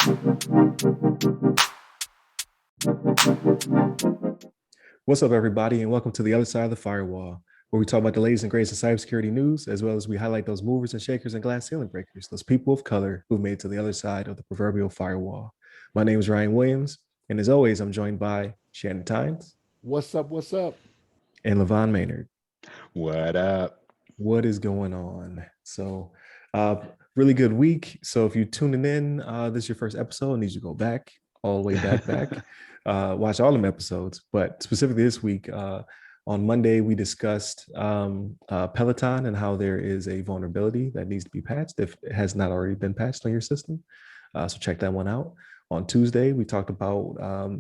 What's up, everybody, and welcome to the other side of the firewall, where we talk about the latest and greatest in cybersecurity news, as well as we highlight those movers and shakers and glass ceiling breakers, those people of color who made it to the other side of the proverbial firewall. My name is Ryan Williams, and as always, I'm joined by Shannon Tynes What's up? What's up? and LeVon Maynard. What up? What is going on? Uh, really good week. So, if you're tuning in, this is your first episode. I need you to go back, all the way back. Watch all them episodes. But specifically this week, on Monday, we discussed Peloton and how there is a vulnerability that needs to be patched if it has not already been patched on your system. So check that one out. On Tuesday, we talked about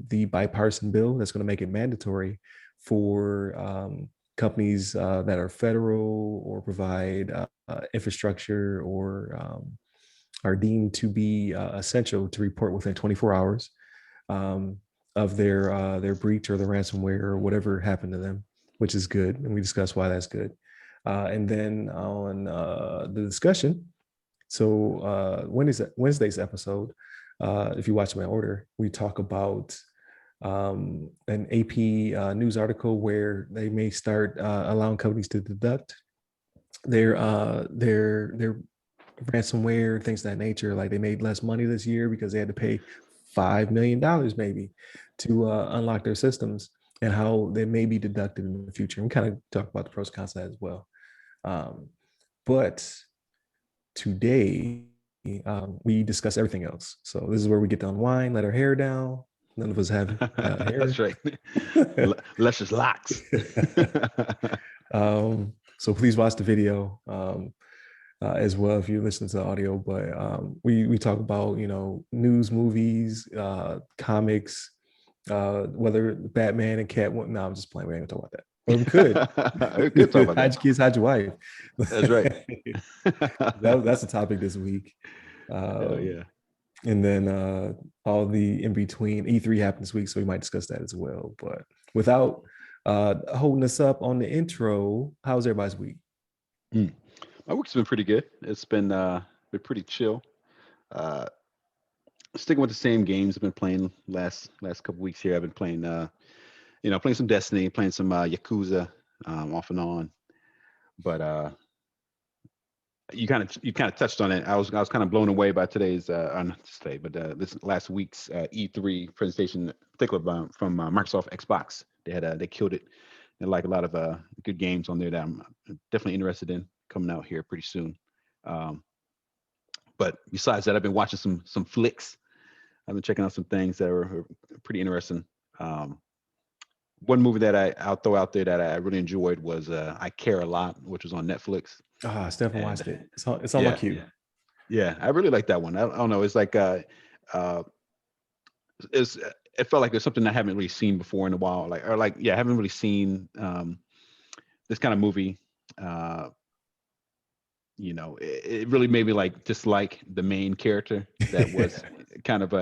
the bipartisan bill that's going to make it mandatory for companies that are federal or provide infrastructure or are deemed to be essential to report within 24 hours of their breach or the ransomware or whatever happened to them, which is good. And we discussed why that's good. And then on the discussion, so Wednesday's episode, if you watch my order, we talk about an AP news article where they may start allowing companies to deduct their ransomware, things of that nature. Like they made less money this year because they had to pay $5 million maybe to unlock their systems, and how they may be deducted in the future. And we kind of talk about the pros and cons of that as well. But today, we discuss everything else. So this is where we get to unwind, let our hair down. None of us have hair. That's right. Less just locks. So please watch the video as well if you listen to the audio. But we talk about, news, movies, comics, whether Batman and Catwoman. No, I'm just playing. We ain't gonna talk about that. Well, we could. We could talk about hide that. your kids, hide your wife. That's right. That's the topic this week. Yeah. And then all the in between. E3 happened this week, so we might discuss that as well. But without holding us up on the intro, how's everybody's week? My week's been pretty good. It's been pretty chill. Sticking with the same games I've been playing last couple weeks here. I've been playing playing some Destiny, playing some Yakuza off and on. But you kind of touched on it. I was kind of blown away by today's not today, but this last week's E3 presentation, particularly from Microsoft Xbox. They killed it. They like a lot of good games on there that I'm definitely interested in coming out here pretty soon. But besides that, I've been watching some flicks. I've been checking out some things that are pretty interesting. One movie that I'll throw out there that I really enjoyed was I Care a Lot, which was on Netflix. I still haven't watched it. It's on my queue. Yeah, I really like that one. I don't know. It's like it felt like it's something I haven't really seen before in a while. I haven't really seen this kind of movie. It really made me like dislike the main character that was kind of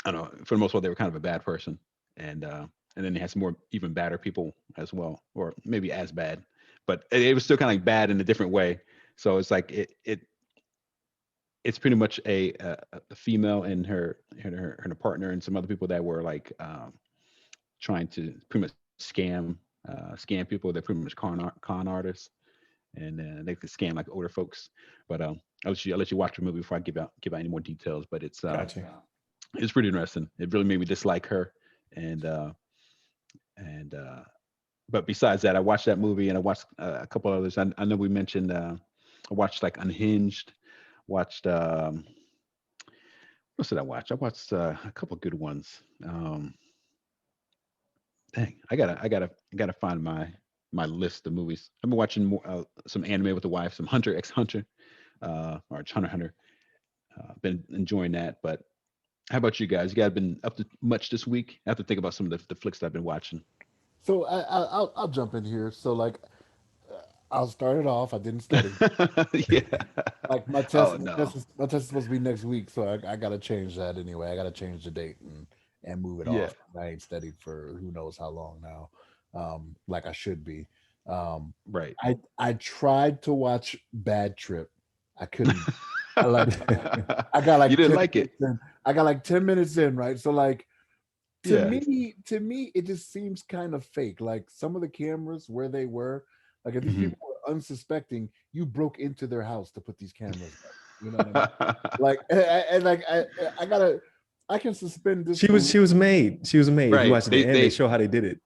I don't know, for the most part, they were kind of a bad person. And then they had some more even badder people as well, or maybe as bad, but it was still kind of like bad in a different way. So it's like it's pretty much a female and her partner and some other people that were like trying to pretty much scam people. They're pretty much con artists, and they could scam like older folks. But I'll let you watch the movie before I give out any more details. But it's Gotcha. It's pretty interesting. It really made me dislike her, but besides that, I watched that movie and I watched a couple others. I know we mentioned I watched like Unhinged. Watched what did I watch? I watched a couple good ones. Dang, I gotta find my list of movies. I've been watching more some anime with the wife, some Hunter x Hunter, or Hunter x Hunter. Been enjoying that. But how about you guys? You guys been up to much this week? I have to think about some of the flicks that I've been watching. So I'll jump in here. So I'll start it off. I didn't study. Yeah. Like my Oh test, no. my test is supposed to be next week, so I got to change that anyway. I got to change the date and move it Yeah. off. I ain't studied for who knows how long now, like I should be. Right. I tried to watch Bad Trip. I couldn't. I like I got like You didn't 10 like it. minutes in. I got like 10 minutes in, right? So like Yeah. to me, it just seems kind of fake. Like some of the cameras where they were, like if these Mhm. people were unsuspecting, you broke into their house to put these cameras up. You know what I mean? Like and like I gotta I can suspend disbelief. she was made. She was made. If you Right. watch at the end, they They show how they did it.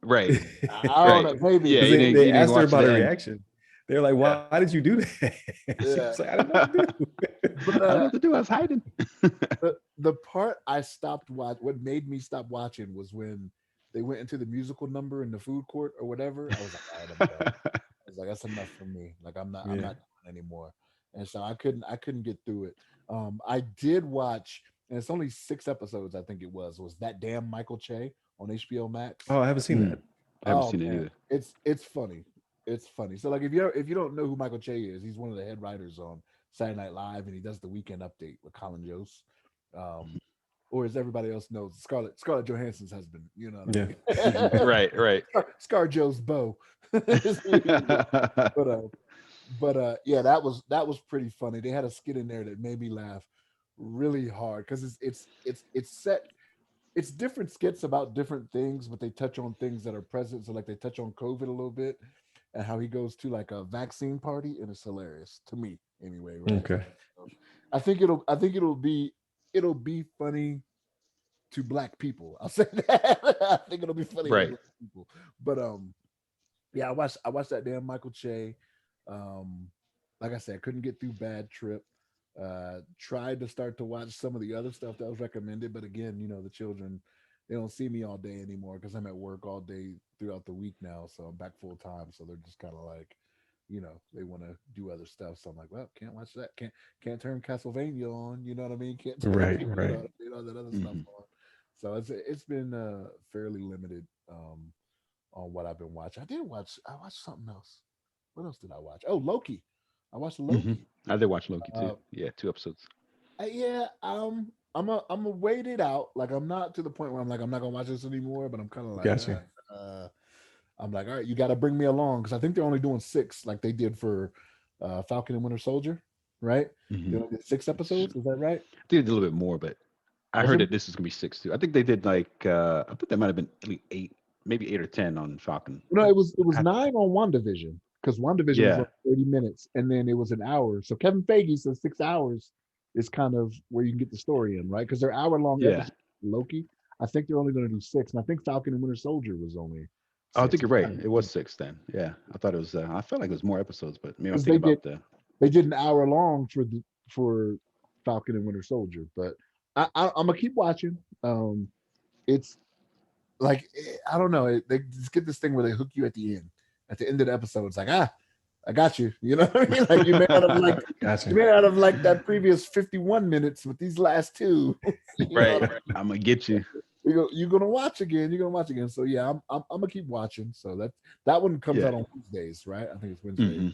right. I don't Right. know, maybe. Yeah, Because you they didn't asked even her watch to about the her end. reaction. They're like, Yeah. why did you do that? She Yeah. was like, I didn't know what to do. But I don't know what to do. I was hiding. the part I stopped watch what made me stop watching was when they went into the musical number in the food court or whatever. I was like, all right, I'm done. I was like, that's enough for me. Like I'm Yeah. not doing anymore. And so I couldn't get through it. I did watch, and it's only 6 episodes, I think it was that damn Michael Che on HBO Max. Oh, I haven't seen Mm, that. I haven't Oh seen it man, either. it's funny. It's funny. So like if you don't know who Michael Che is, he's one of the head writers on Saturday Night Live, and he does the Weekend Update with Colin Jost. Um, or as everybody else knows, Scarlett Johansson's husband. You know what I Yeah. mean? Right, right. Scar Joe's beau. but yeah, that was pretty funny. They had a skit in there that made me laugh really hard because it's set it's different skits about different things, but they touch on things that are present. So like they touch on COVID a little bit and how he goes to like a vaccine party, and it's hilarious to me anyway, right? Okay. So I think it'll be funny to black people. I'll say that. I think it'll be funny to Right. black people. But yeah, I watched that damn Michael Che. Um, like I said, I couldn't get through Bad Trip. Tried to start to watch some of the other stuff that was recommended, but again, you know, the children they don't see me all day anymore because I'm at work all day throughout the week now, so I'm back full time. So they're just kind of like, you know, they want to do other stuff. So I'm like, well, can't watch that. Can't turn Castlevania on. You know what I mean? Can't turn Right, right. you know that other stuff Hmm. on. So it's been fairly limited on what I've been watching. I watched something else. What else did I watch? Oh, Loki. I watched Hmm. Loki. I did watch Loki too. Uh, Yeah, 2 episodes. yeah, I'm a wait it out. Like I'm not to the point where I'm like I'm not gonna watch this anymore, but I'm kind of like Gotcha. I'm like, all right, you got to bring me along because I think they're only doing 6, like they did for Falcon and Winter Soldier, right? They Hmm. only did 6 episodes. Is that right? They did a little bit more, but I Was heard it? that this is gonna be 6 too. I think they did like I think that might have been at least 8, maybe 8 or 10 on Falcon. No, But it was I, 9 on WandaVision because WandaVision was yeah, like 30 minutes and then it was an hour. So Kevin Feige says 6 hours is kind of where you can get the story in, right? Because they're hour-long yeah. episodes. Loki, I think they're only going to do 6, and I think Falcon and Winter Soldier was only I think 6. you're right. It was 6 then. Yeah, I thought it was. I felt like it was more episodes, but maybe I'm Because thinking about the. they did an hour long for Falcon and Winter Soldier, but I'm gonna keep watching. It's like I don't know. They just get this thing where they hook you at the end of the episode. It's like I got you. You know what I mean? Like you Gotcha. may not have liked that previous 51 minutes, but these last two, you know Right. what I mean? I'm gonna get you. You're gonna watch again. You're gonna watch again. So yeah, I'm gonna keep watching. So that one comes Yeah. out on Wednesdays, right? I think it's Wednesday Hmm.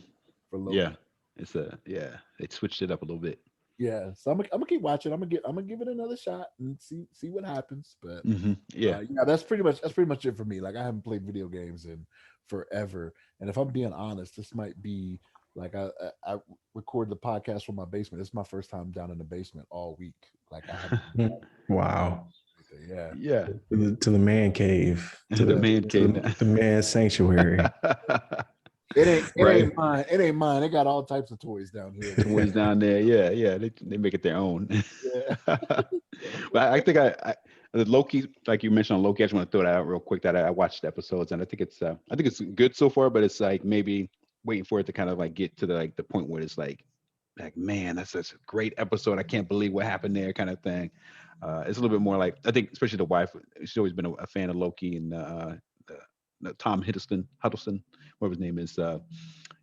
for Yeah. Loki. It's a yeah. They switched it up a little bit. Yeah, so I'm gonna keep watching. I'm gonna give it another shot and see what happens. But Hmm. Yeah. yeah, that's pretty much it for me. Like I haven't played video games in forever, and if I'm being honest, this might be like I record the podcast from my basement. This is my first time down in the basement all week. Like I haven't. Wow. Yeah, Yeah. To the man cave, The man cave. the man sanctuary. it Right. ain't mine. It ain't mine. They got all types of toys down here. Toys down there. Yeah. Yeah. They make it their own. Yeah. But I think the Loki, like you mentioned on Loki, I just want to throw that out real quick that I watched the episodes and I think it's good so far, but it's like maybe waiting for it to kind of like get to the point where it's like man, that's such a great episode. I can't believe what happened there, kind of thing. It's a little bit more like I think, especially the wife. She's always been a fan of Loki and the Tom Hiddleston, whatever his name is.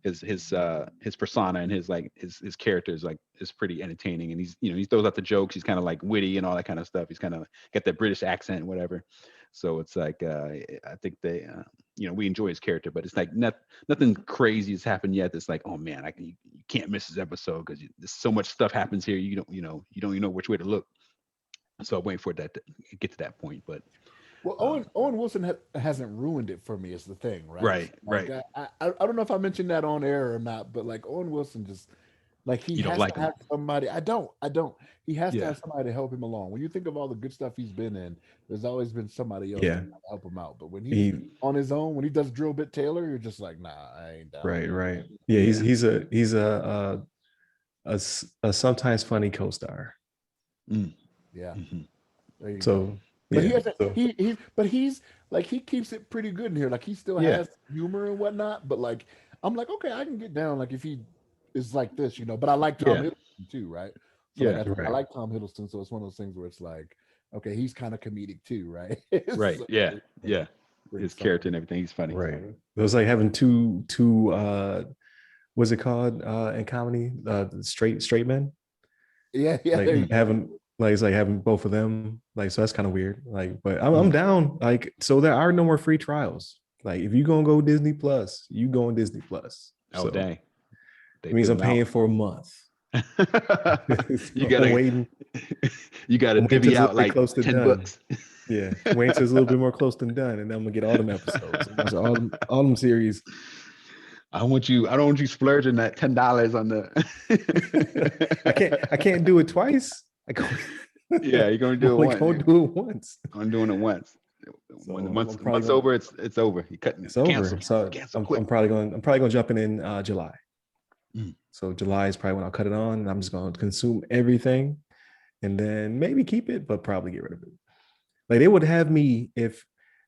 His persona and his character is pretty entertaining, and he throws out the jokes. He's kind of like witty and all that kind of stuff. He's kind of got that British accent and whatever. So it's like I think they we enjoy his character, but it's like nothing crazy has happened yet. That's like, oh man, you can't miss this episode because there's so much stuff happens here. You don't even know which way to look. So I'm waiting for that to get to that point, but Well, Owen Wilson hasn't ruined it for me. Is the thing, right? right, Like right. I don't know if I mentioned that on air or not, but like Owen Wilson just Like he You don't has like to him. have somebody. I don't. He has to Yeah. have somebody to help him along. When you think of all the good stuff he's been in, there's always been somebody else to Yeah. help him out. But when he's He on his own, when he does Drill Bit Taylor, you're just like, nah, I ain't down with right, it. right. Yeah, Yeah. he's a sometimes funny co-star. Mm. Yeah, hmm there you go. So But he yeah. hasn't. So He's like he keeps it pretty good in here. Like he still yeah. has humor and whatnot. But like I'm like, okay, I can get down. Like if he is like this, But I like Tom Yeah. Hiddleston too, right? So like Yeah. I Right. like Tom Hiddleston. So it's one of those things where it's like, okay, he's kind of comedic too, right? Right. So Yeah. it Yeah. brings His something. character and everything. He's funny. Right. It was like having two what's it called in comedy? Straight men. Yeah, yeah. Like There you go. having like it's like having both of them. Like so that's kind of weird. Like, but I'm Mhm. down. Like, so there are no more free trials. Like if you gonna go Disney Plus, you go on Disney Plus. Oh, So dang. it They means put I'm him out. paying for a month. You So I'm gotta waiting. you gotta I'm waiting till divvy it's a out little bit like close to done. $10. Yeah, waiting till it's a little bit more close than done, and then I'm gonna get all them episodes. I'm watching all them series. I don't want you splurging that $10 on I can't do it twice. I go, Yeah, you're gonna I'm do it only once. gonna do it once. I'm doing it once. So When the I'm probably month's gonna. over, it's over. You cutting It's over. So cancel quick. I'm probably gonna jump in July. Mm. So July is probably when I'll cut it on, and I'm just gonna consume everything, and then maybe keep it, but probably get rid of it. Like they would have me if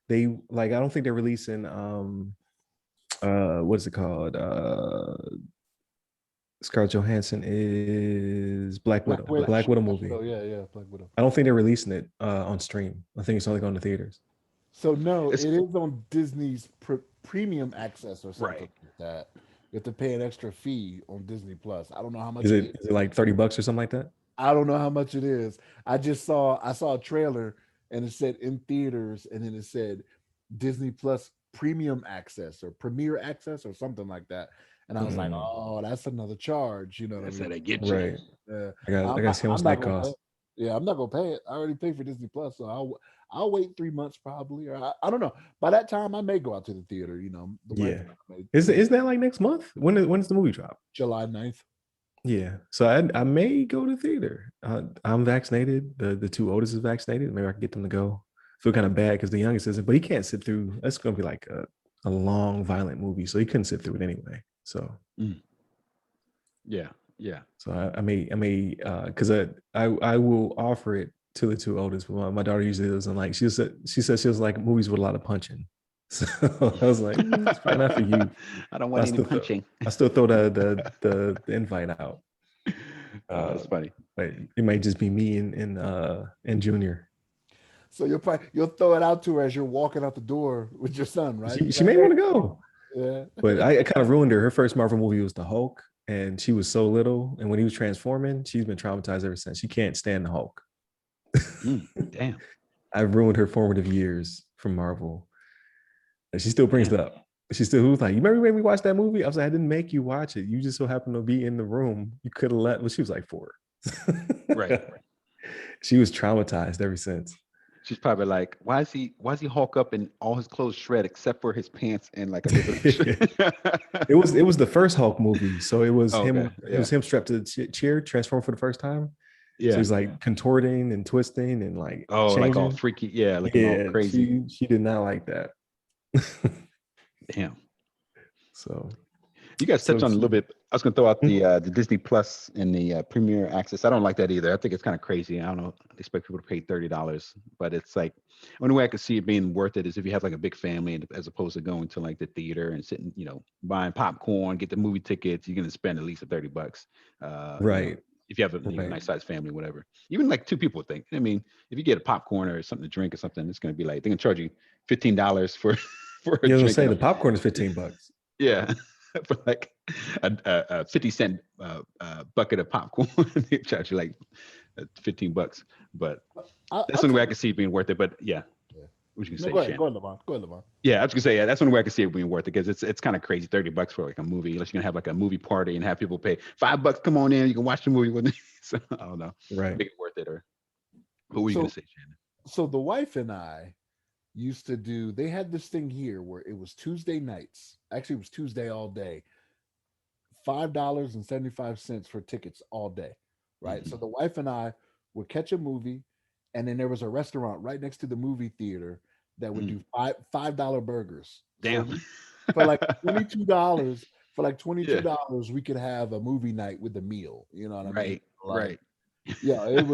they like. I don't think they're releasing what's it called? Scarlett Johansson is Black Widow. Black Widow movie. Oh yeah, yeah, Black Widow. I don't think they're releasing it on stream. I think it's only going to theaters. So no, It's it is on Disney's premium access or something right. like that. You have to pay an extra fee on Disney Plus. I don't know how much Is it like $30 or something like that? I don't know how much it is. I saw a trailer and it said in theaters and then it said Disney Plus premium access or premier access or something like that. And I was like, Mm, oh, that's another charge. You know what I That's how mean? they get you. right. Yeah, I got to see how much I'm not that gonna pay. costs. Yeah, I'm not gonna pay it. I already paid for Disney Plus, so I'll wait 3 months probably, or I don't know. By that time, I may go out to the theater. The Yeah. wife may, Is that like next month? When is the movie drop? July 9th. Yeah. So I may go to theater. I'm vaccinated. The two oldest is vaccinated. Maybe I can get them to go. Feel kind of bad because the youngest isn't, but he can't sit through. That's going to be like a long, violent movie. So he couldn't sit through it anyway. So Mm. Yeah. Yeah. so I may because I will offer it to the two oldest. But my daughter usually doesn't like. She said she was like movies with a lot of punching. So I was like, it's probably not for you. I don't I want any still punching. I still throw the invite out. That's funny. But it might just be me and Junior. So you'll throw it out to her as you're walking out the door with your son, right? She may want to go, Yeah. but I kind of ruined her. Her first Marvel movie was the Hulk, and she was so little. And when he was transforming, she's been traumatized ever since. She can't stand the Hulk. Damn. I've ruined her formative years from Marvel. And she still brings it up. She still was like, you remember when we watched that movie? I was like, I didn't make you watch it. You just so happened to be in the room. You could have let. Well, she was like 4. Right. She was traumatized ever since. She's probably like, why is he Hulk up and all his clothes shred except for his pants and like a little bit It was the first Hulk movie, so it was Oh, him. okay. It was him strapped to the chair, transformed for the first time. Yeah. So he's like contorting and twisting and like Oh, like all changing. freaky. Yeah, looking all Yeah, crazy. she did not like that. Damn. So You guys touched on a little bit. I was going to throw out the Disney Plus and the Premier Access. I don't like that either. I think it's kind of crazy. I don't know. I expect people to pay $30, but it's like only way I could see it being worth it is if you have like a big family, and as opposed to going to like the theater and sitting, buying popcorn, get the movie tickets. You're going to spend at least $30. right. If you have a Right. nice sized family, whatever. Even like 2 people think. I mean, if you get a popcorn or something to drink or something, it's going to be like they're going to charge you $15 for a You know what drink. I'm saying? The popcorn is $15. Yeah. For like a 50-cent bucket of popcorn, they charge you like $15. But that's the only way I can see it being worth it. But yeah, what you can say, Go ahead, Shannon? go ahead, LeVon. Go ahead, LeVon. Yeah, I was gonna say, yeah, that's the only way I can see it being worth it because it's kind of crazy. $30 for like a movie, unless you're gonna have like a movie party and have people pay $5. Come on in, you can watch the movie with me. So I don't know, Right. make it worth it. Or what were you gonna say, Shannon? So the wife and I used to do. They had this thing here where it was Tuesday nights. Actually, it was Tuesday all day. $5.75 for tickets all day, right? So the wife and I would catch a movie, and then there was a restaurant right next to the movie theater that would do $5 burgers. So Damn. for like $22, for like Yeah. $22, we could have a movie night with a meal. You know what I mean? Right. Like, Right. yeah, it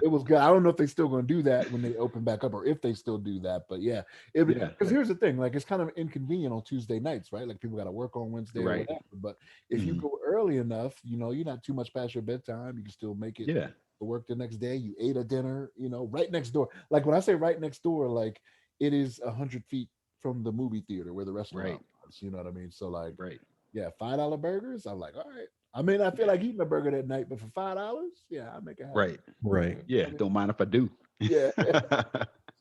was good. I don't know if they still going to do that when they open back up, or if they still do that. But yeah, Yeah. because here's the thing, like it's kind of inconvenient on Tuesday nights, right? Like people got to work on Wednesday or Right. whatever. But if you Mhm. go early enough, you're not too much past your bedtime. You can still make it Yeah. to work the next day. You ate a dinner, right next door. Like when I say right next door, like it is 100 feet from the movie theater where the restaurant Right. was. You know what I mean? So like, Right. yeah, $5 burgers. I'm like, all right. I mean, I feel like eating a burger that night, but for $5, yeah, I make it happen. Right. Right. Yeah. Don't mind if I do. Yeah.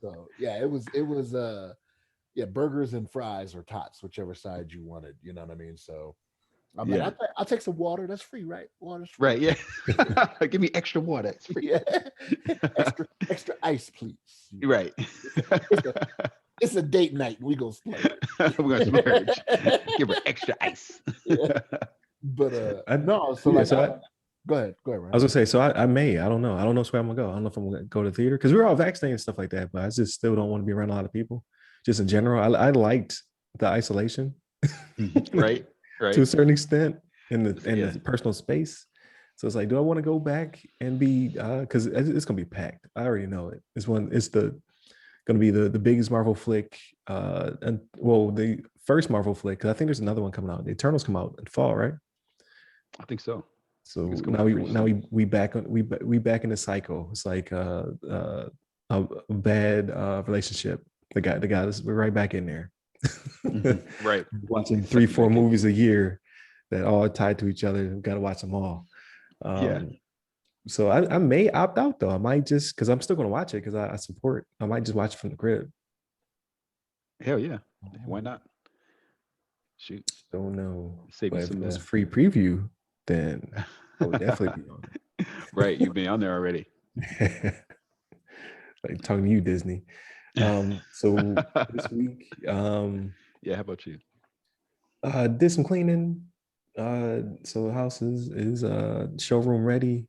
So yeah, it was yeah, burgers and fries or tots, whichever side you wanted. You know what I mean? So I'm like, Yeah. I'll take some water. That's free, right? Water's free. Right. Yeah. Give me extra water. It's free. Yeah. extra ice, please. Right. It's a, it's a date night. We go splurge. We're gonna splurge. Give her extra ice. Yeah. But I, no, so yeah, like, so go ahead, I Ryan. was gonna say, so I may, I don't know. I don't know where I'm gonna go. I don't know if I'm gonna go to the theater because we're all vaccinated and stuff like that, but I just still don't want to be around a lot of people. Just in general, I liked the isolation Right. to a Right. certain extent in the Yeah. personal space. So it's like, do I want to go back and be because it's gonna be packed. I already know it. It's gonna be the biggest Marvel flick. And well, the first Marvel flick, because I think there's another one coming out. The Eternals come out in fall, right? I think so. So It's now coming we pretty now soon. we back on we back in the cycle. It's like a bad relationship. The guy we're right back in there. Right. Watching Suck you 3-4 back in. movies a year that all are tied to each other. We've got to watch them all. Yeah. So I may opt out though. I might just because I'm still gonna watch it because I support. I might just watch it from the crib. Hell yeah. Why not? Shoot. Don't know. Save But you if it some. was a free preview, then I would definitely be on Right. You've been on there already. it. Like talking to you, Disney. So this week, Yeah. How about you? did some cleaning. So the house is showroom ready.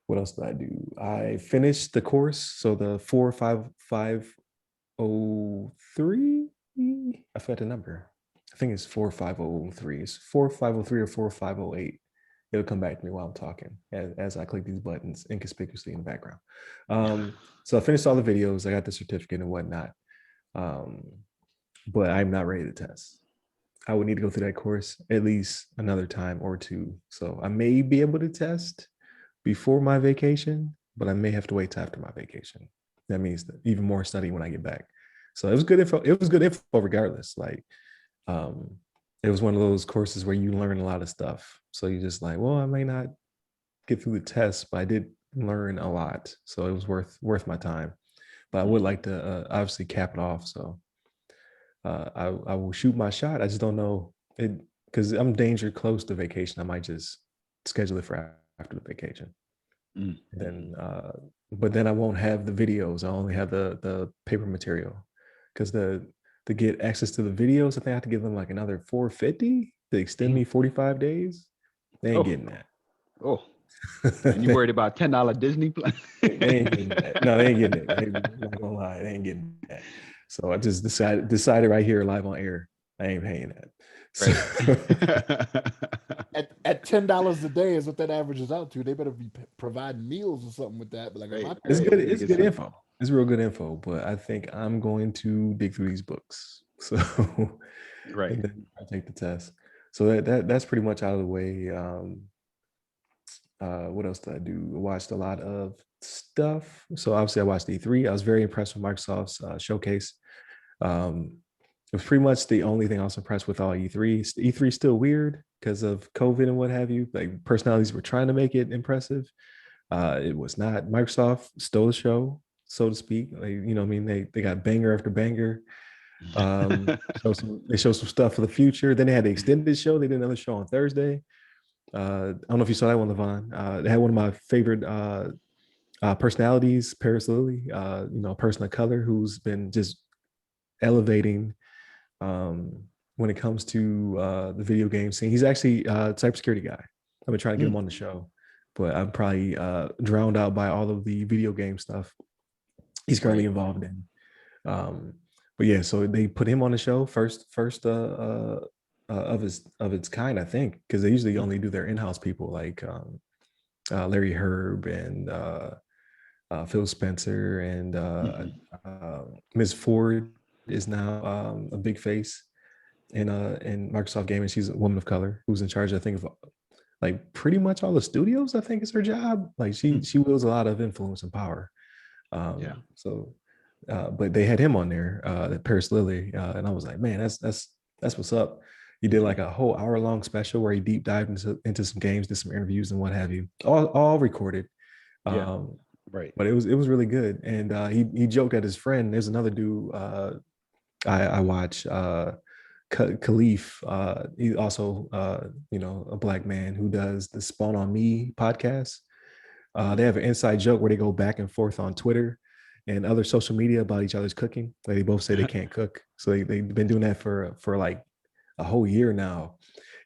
What else did I do? I finished the course. So the 45503. I forgot the number. I think it's 45003. It's 4503 or 4508. It'll come back to me while I'm talking as I click these buttons inconspicuously in the background. So I finished all the videos. I got the certificate and whatnot. But I'm not ready to test. I would need to go through that course at least another time or two. So I may be able to test before my vacation, but I may have to wait till after my vacation. That means even more study when I get back. So it was good info. It was good info regardless. Like it was one of those courses where you learn a lot of stuff. So you're just like, well, I may not get through the test, but I did learn a lot. So it was worth my time. But I would like to obviously cap it off. So I will shoot my shot. I just don't know it because I'm danger close to vacation. I might just schedule it for after the vacation. Then, but then I won't have the videos. I only have the paper material because to get access to the videos, I think I have to give them like another $450 to extend me 45 days. They ain't getting that. Oh. And you worried about $10 Disney Plus? They ain't getting that. No, they ain't getting it. I'm not gonna lie, they ain't getting that. So I just decided right here live on air, I ain't paying that. So, At $10 a day is what that averages out to. They better be providing meals or something with that. But like, Right. it's good. It's good some- info. It's real good info. But I think I'm going to dig through these books. So, Right. and then I take the test. So that's pretty much out of the way. What else did I do? I watched a lot of stuff. So obviously I watched E3. I was very impressed with Microsoft's showcase. It was pretty much the only thing I was impressed with all E3. E3 is still weird because of COVID and what have you. Like personalities were trying to make it impressive. It was not. Microsoft stole the show, so to speak. Like, you know what I mean? They got banger after banger. They showed some stuff for the future. Then they had the extended show. They did another show on Thursday. I don't know if you saw that one, LeVon. They had one of my favorite personalities, Paris Lilly, person of color who's been just elevating when it comes to the video game scene. He's actually a cybersecurity guy. I've been trying to get him on the show, but I'm probably drowned out by all of the video game stuff he's currently involved in. But yeah, so they put him on the show first of its kind, I think, because they usually only do their in-house people like Larry Herb and Phil Spencer and Ms. Ford is now a big face in Microsoft Gaming. She's a woman of color who's in charge, I think, of like pretty much all the studios. I think is her job. Like she wields a lot of influence and power. So, but they had him on there, Paris Lilly, and I was like, man, that's what's up. He did like a whole hour-long special where he deep dived into some games, did some interviews and what have you, all recorded. Right. But it was really good, and he joked at his friend. There's another dude I watch, Khalif. He's also a black man who does the Spawn on Me podcast. They have an inside joke where they go back and forth on Twitter and other social media about each other's cooking. Like they both say they can't cook, so they've been doing that for like a whole year now.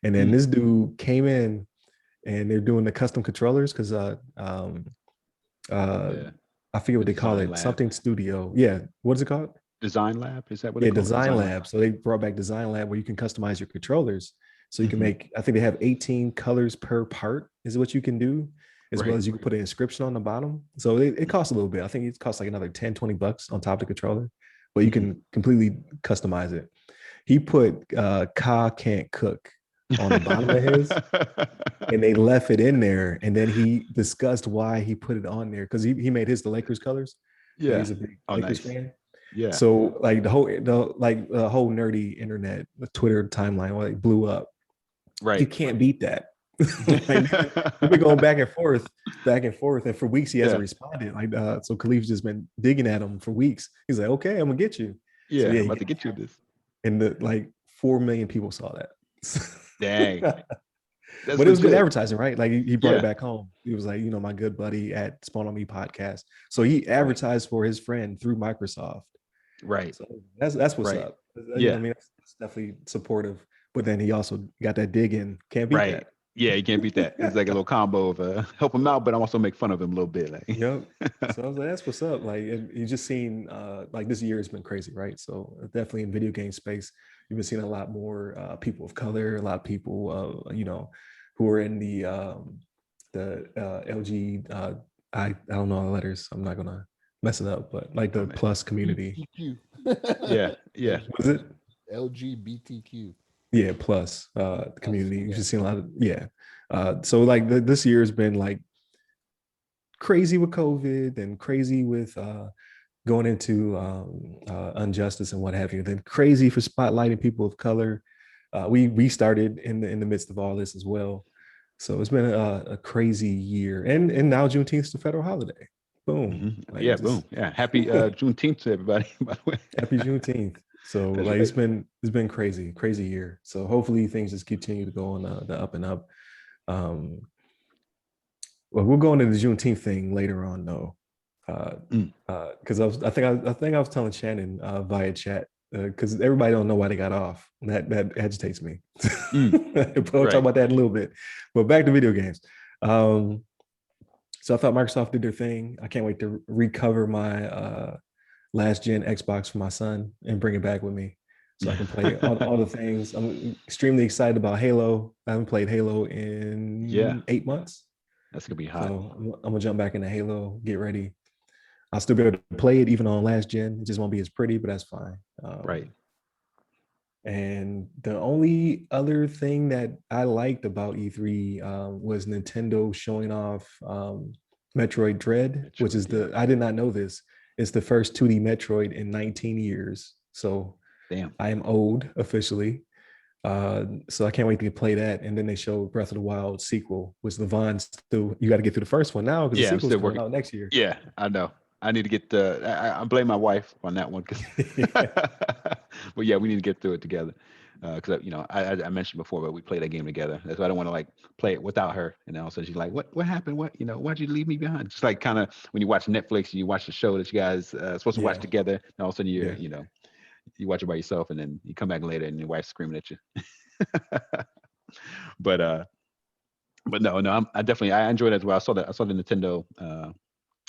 And then this dude came in, and they're doing the custom controllers because I forget what they call it. Something Studio. Yeah, what is it called? Design Lab. Is that what? Yeah, Design Lab. So they brought back Design Lab where you can customize your controllers. So you can make. I think they have 18 colors per part is what you can do, as well as you can put an inscription on the bottom. So it costs a little bit. I think it costs like another $10-$20 on top of the controller, but you can completely customize it. He put Ka can't cook on the bottom of his, and they left it in there. And then he discussed why he put it on there because he made the Lakers colors. Yeah, he's a big Lakers fan. Yeah. So like the whole nerdy internet, the Twitter timeline, like blew up. Right. You can't beat that. Like, we've been going back and forth, and for weeks he hasn't responded. Like so Khalif's just been digging at him for weeks. He's like, okay, I'm gonna get you. Yeah, I'm about to get you this. And like 4 million people saw that. Dang. But it was good advertising, right? Like he brought it back home. He was like, my good buddy at Spawn on Me podcast. So he advertised for his friend through Microsoft. Right. So that's what's up. Yeah. I mean, that's definitely supportive. But then he also got that dig in. Can't beat that. Yeah, you can't beat that. It's like a little combo of help him out, but I'm also make fun of him a little bit. Like, yep. So I was like, that's what's up. Like, you just seen like this year has been crazy, right? So definitely in video game space, you've been seeing a lot more people of color, a lot of people, who are in the LG. I don't know all the letters. I'm not gonna mess it up, but like the plus community. Yeah. Was it LGBTQ? Yeah, plus community. You've just seen a lot of so like this year has been like crazy with COVID and crazy with going into injustice and what have you. Then crazy for spotlighting people of color. We started in the midst of all this as well. So it's been a crazy year, and now Juneteenth is the federal holiday. Boom. Like, boom. Yeah. Happy Juneteenth to everybody. By the way. Happy Juneteenth. So that's like it's been crazy year. So hopefully things just continue to go on the up and up. Well, we'll go into the Juneteenth thing later on though, because I think I was telling Shannon via chat because everybody don't know why they got off. That agitates me. But we'll talk about that in a little bit. But back to video games. So I thought Microsoft did their thing. I can't wait to recover my last gen Xbox for my son and bring it back with me so I can play all the things. I'm extremely excited about Halo. I haven't played Halo in 8 months. That's gonna be hot. So I'm gonna jump back into Halo, get ready. I'll still be able to play it even on last gen. It just won't be as pretty, but that's fine. Right. And the only other thing that I liked about E3 was Nintendo showing off Metroid Dread, which is I did not know this. It's the first 2D Metroid in 19 years. So damn, I am old officially. So I can't wait to play that. And then they show Breath of the Wild sequel, which LeVon still, you got to get through the first one now because the sequel's coming out next year. Yeah, I know. I need to get I blame my wife on that one. But yeah, we need to get through it together. Because I mentioned before, but we play that game together. That's why I don't want to like play it without her. And then all of a sudden she's like, "What happened? Why'd you leave me behind?" Just like kind of when you watch Netflix and you watch the show that you guys supposed to watch together, and all of a sudden you watch it by yourself, and then you come back later, and your wife's screaming at you. but no, I definitely I enjoyed it as well. I saw the Nintendo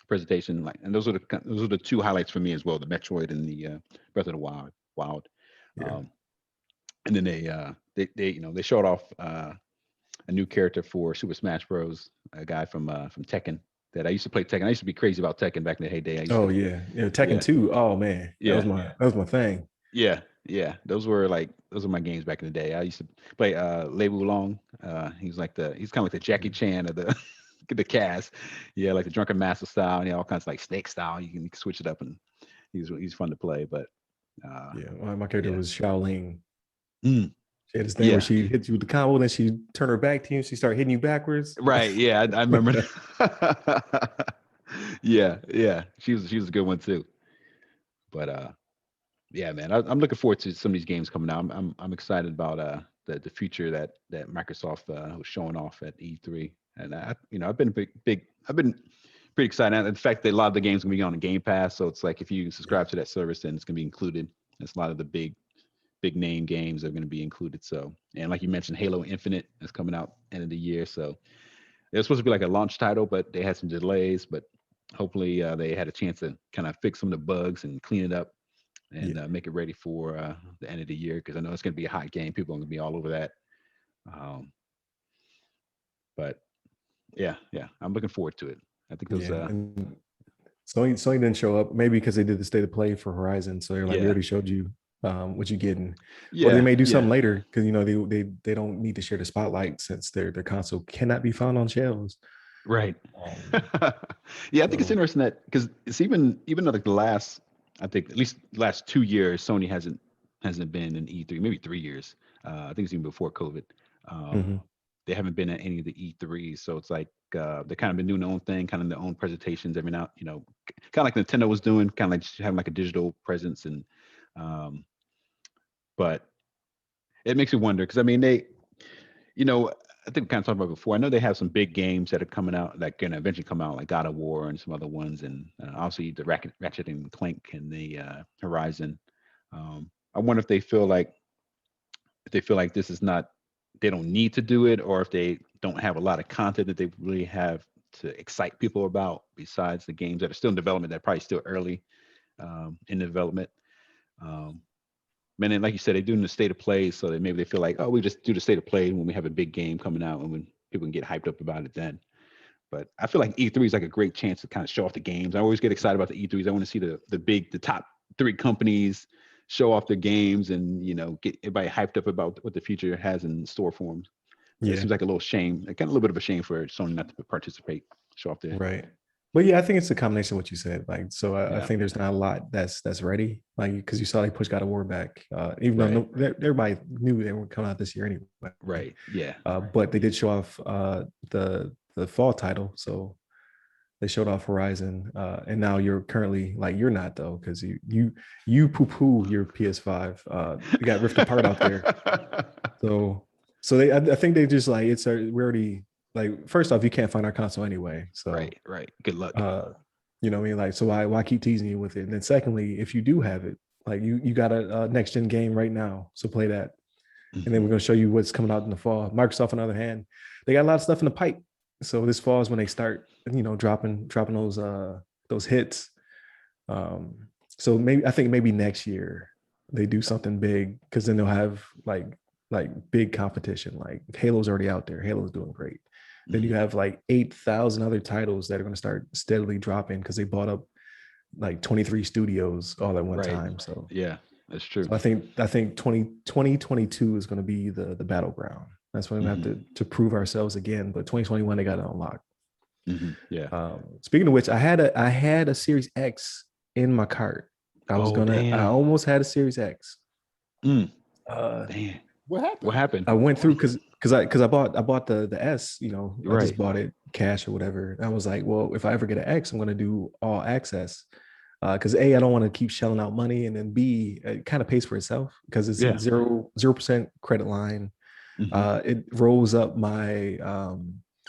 presentation, like, and those are the two highlights for me as well: the Metroid and the Breath of the Wild. Yeah. And then they showed off a new character for Super Smash Bros. A guy from Tekken that I used to play Tekken. I used to be crazy about Tekken back in the heyday. I used Oh to, yeah. Tekken yeah, 2. Oh man. yeah, That was my thing. yeah. Those were my games back in the day. I used to play Lei Wulong. He's kind of like the Jackie Chan of the the cast. Yeah, like the Drunken Master style, and all kinds of like Snake style. You can switch it up, and he's fun to play. But Yeah. My character yeah. was Shaolin. Mm, She had this thing where yeah. she hit you with the combo, then she turn her back to you and she started hitting you backwards. Right. Yeah, I remember. Yeah. She was a good one too. But yeah, man, I'm looking forward to some of these games coming out. I'm excited about the future that Microsoft was showing off at E3, and I've been I've been pretty excited. And the fact that a lot of the games are gonna be on the Game Pass, so it's like if you subscribe to that service, then it's gonna be included. It's a lot of the big name games are gonna be included. So, and like you mentioned, Halo Infinite is coming out end of the year, so it was supposed to be like a launch title, but they had some delays. But hopefully, they had a chance to kind of fix some of the bugs and clean it up and Yeah. make it ready for the end of the year, because I know it's going to be a hot game. People are going to be all over that. Um, but yeah, I'm looking forward to it. I think those. Yeah. And Sony didn't show up, maybe because they did the state of play for Horizon. So they're like, we Yeah, already showed you what you're getting. Or they yeah, may do yeah. something later because they don't need to share the spotlight since their console cannot be found on shelves. Right. Um, Yeah, I think it's so interesting that because it's even like the last, I think at least the last 2 years, Sony hasn't been in E3, maybe 3 years. I think it's even before COVID. Um, mhm. they haven't been at any of the E3s, so it's like they kind of been doing their own thing, kind of their own presentations every now, kind of like Nintendo was doing, kind of like just having like a digital presence, and um, but it makes me wonder because I mean you know, I think we kind of talked about it before. I know they have some big games that are coming out that going to eventually come out, like God of War and some other ones, and obviously the Ratchet and Clank and the Horizon. I wonder if they feel like this is not, they don't need to do it, or if they don't have a lot of content that they really have to excite people about besides the games that are still in development, that are probably still early in development. Um, Man, and like you said, they're doing the state of play, so that maybe they feel like, oh, we just do the state of play when we have a big game coming out, and when people can get hyped up about it then. But I feel like E3 is like a great chance to kind of show off the games. I always get excited about the E3s. I want to see the top three companies show off their games, and get everybody hyped up about what the future has in store for them. But it Yeah. seems like a little shame, like kind of a little bit of a shame for Sony not to participate, show off their. Right. But yeah, I think it's a combination of what you said. Like, so I Yeah. think there's not a lot that's ready. Like, because you saw they pushed God of War back, even though Right. everybody knew they were coming out this year anyway. Right. Yeah. But they did show off the fall title. So they showed off Horizon, and now you're currently like you're not though because you poo poo your PS5. You got ripped apart out there. So I think they just like we're already like first off you can't find our console anyway. So Right. Good luck. you know what I mean, like so why keep teasing you with it? And then secondly, if you do have it, like you got a next gen game right now, so play that. And then we're going to show you what's coming out in the fall. Microsoft, on the other hand, they got a lot of stuff in the pipe. So this fall is when they start, dropping those hits. So I think maybe next year they do something big because then they'll have like big competition. Like Halo's already out there. Halo's doing great. Then you have like 8,000 other titles that are going to start steadily dropping because they bought up like 23 studios all at one Right. time. So Yeah, that's true. so I think 2022 is going to be the battleground. That's when we have to prove ourselves again. But 2021 they got it unlocked. Yeah. Speaking of which, I had a Series X in my cart. I almost had a Series X. Damn. What happened? What happened? I went through because I bought the S. I just Right. bought it cash or whatever. And I was like, well, if I ever get an X, I'm going to do all access. Because A, I don't want to keep shelling out money, and then B, it kind of pays for itself because it's Yeah. 0% credit line. It rolls up my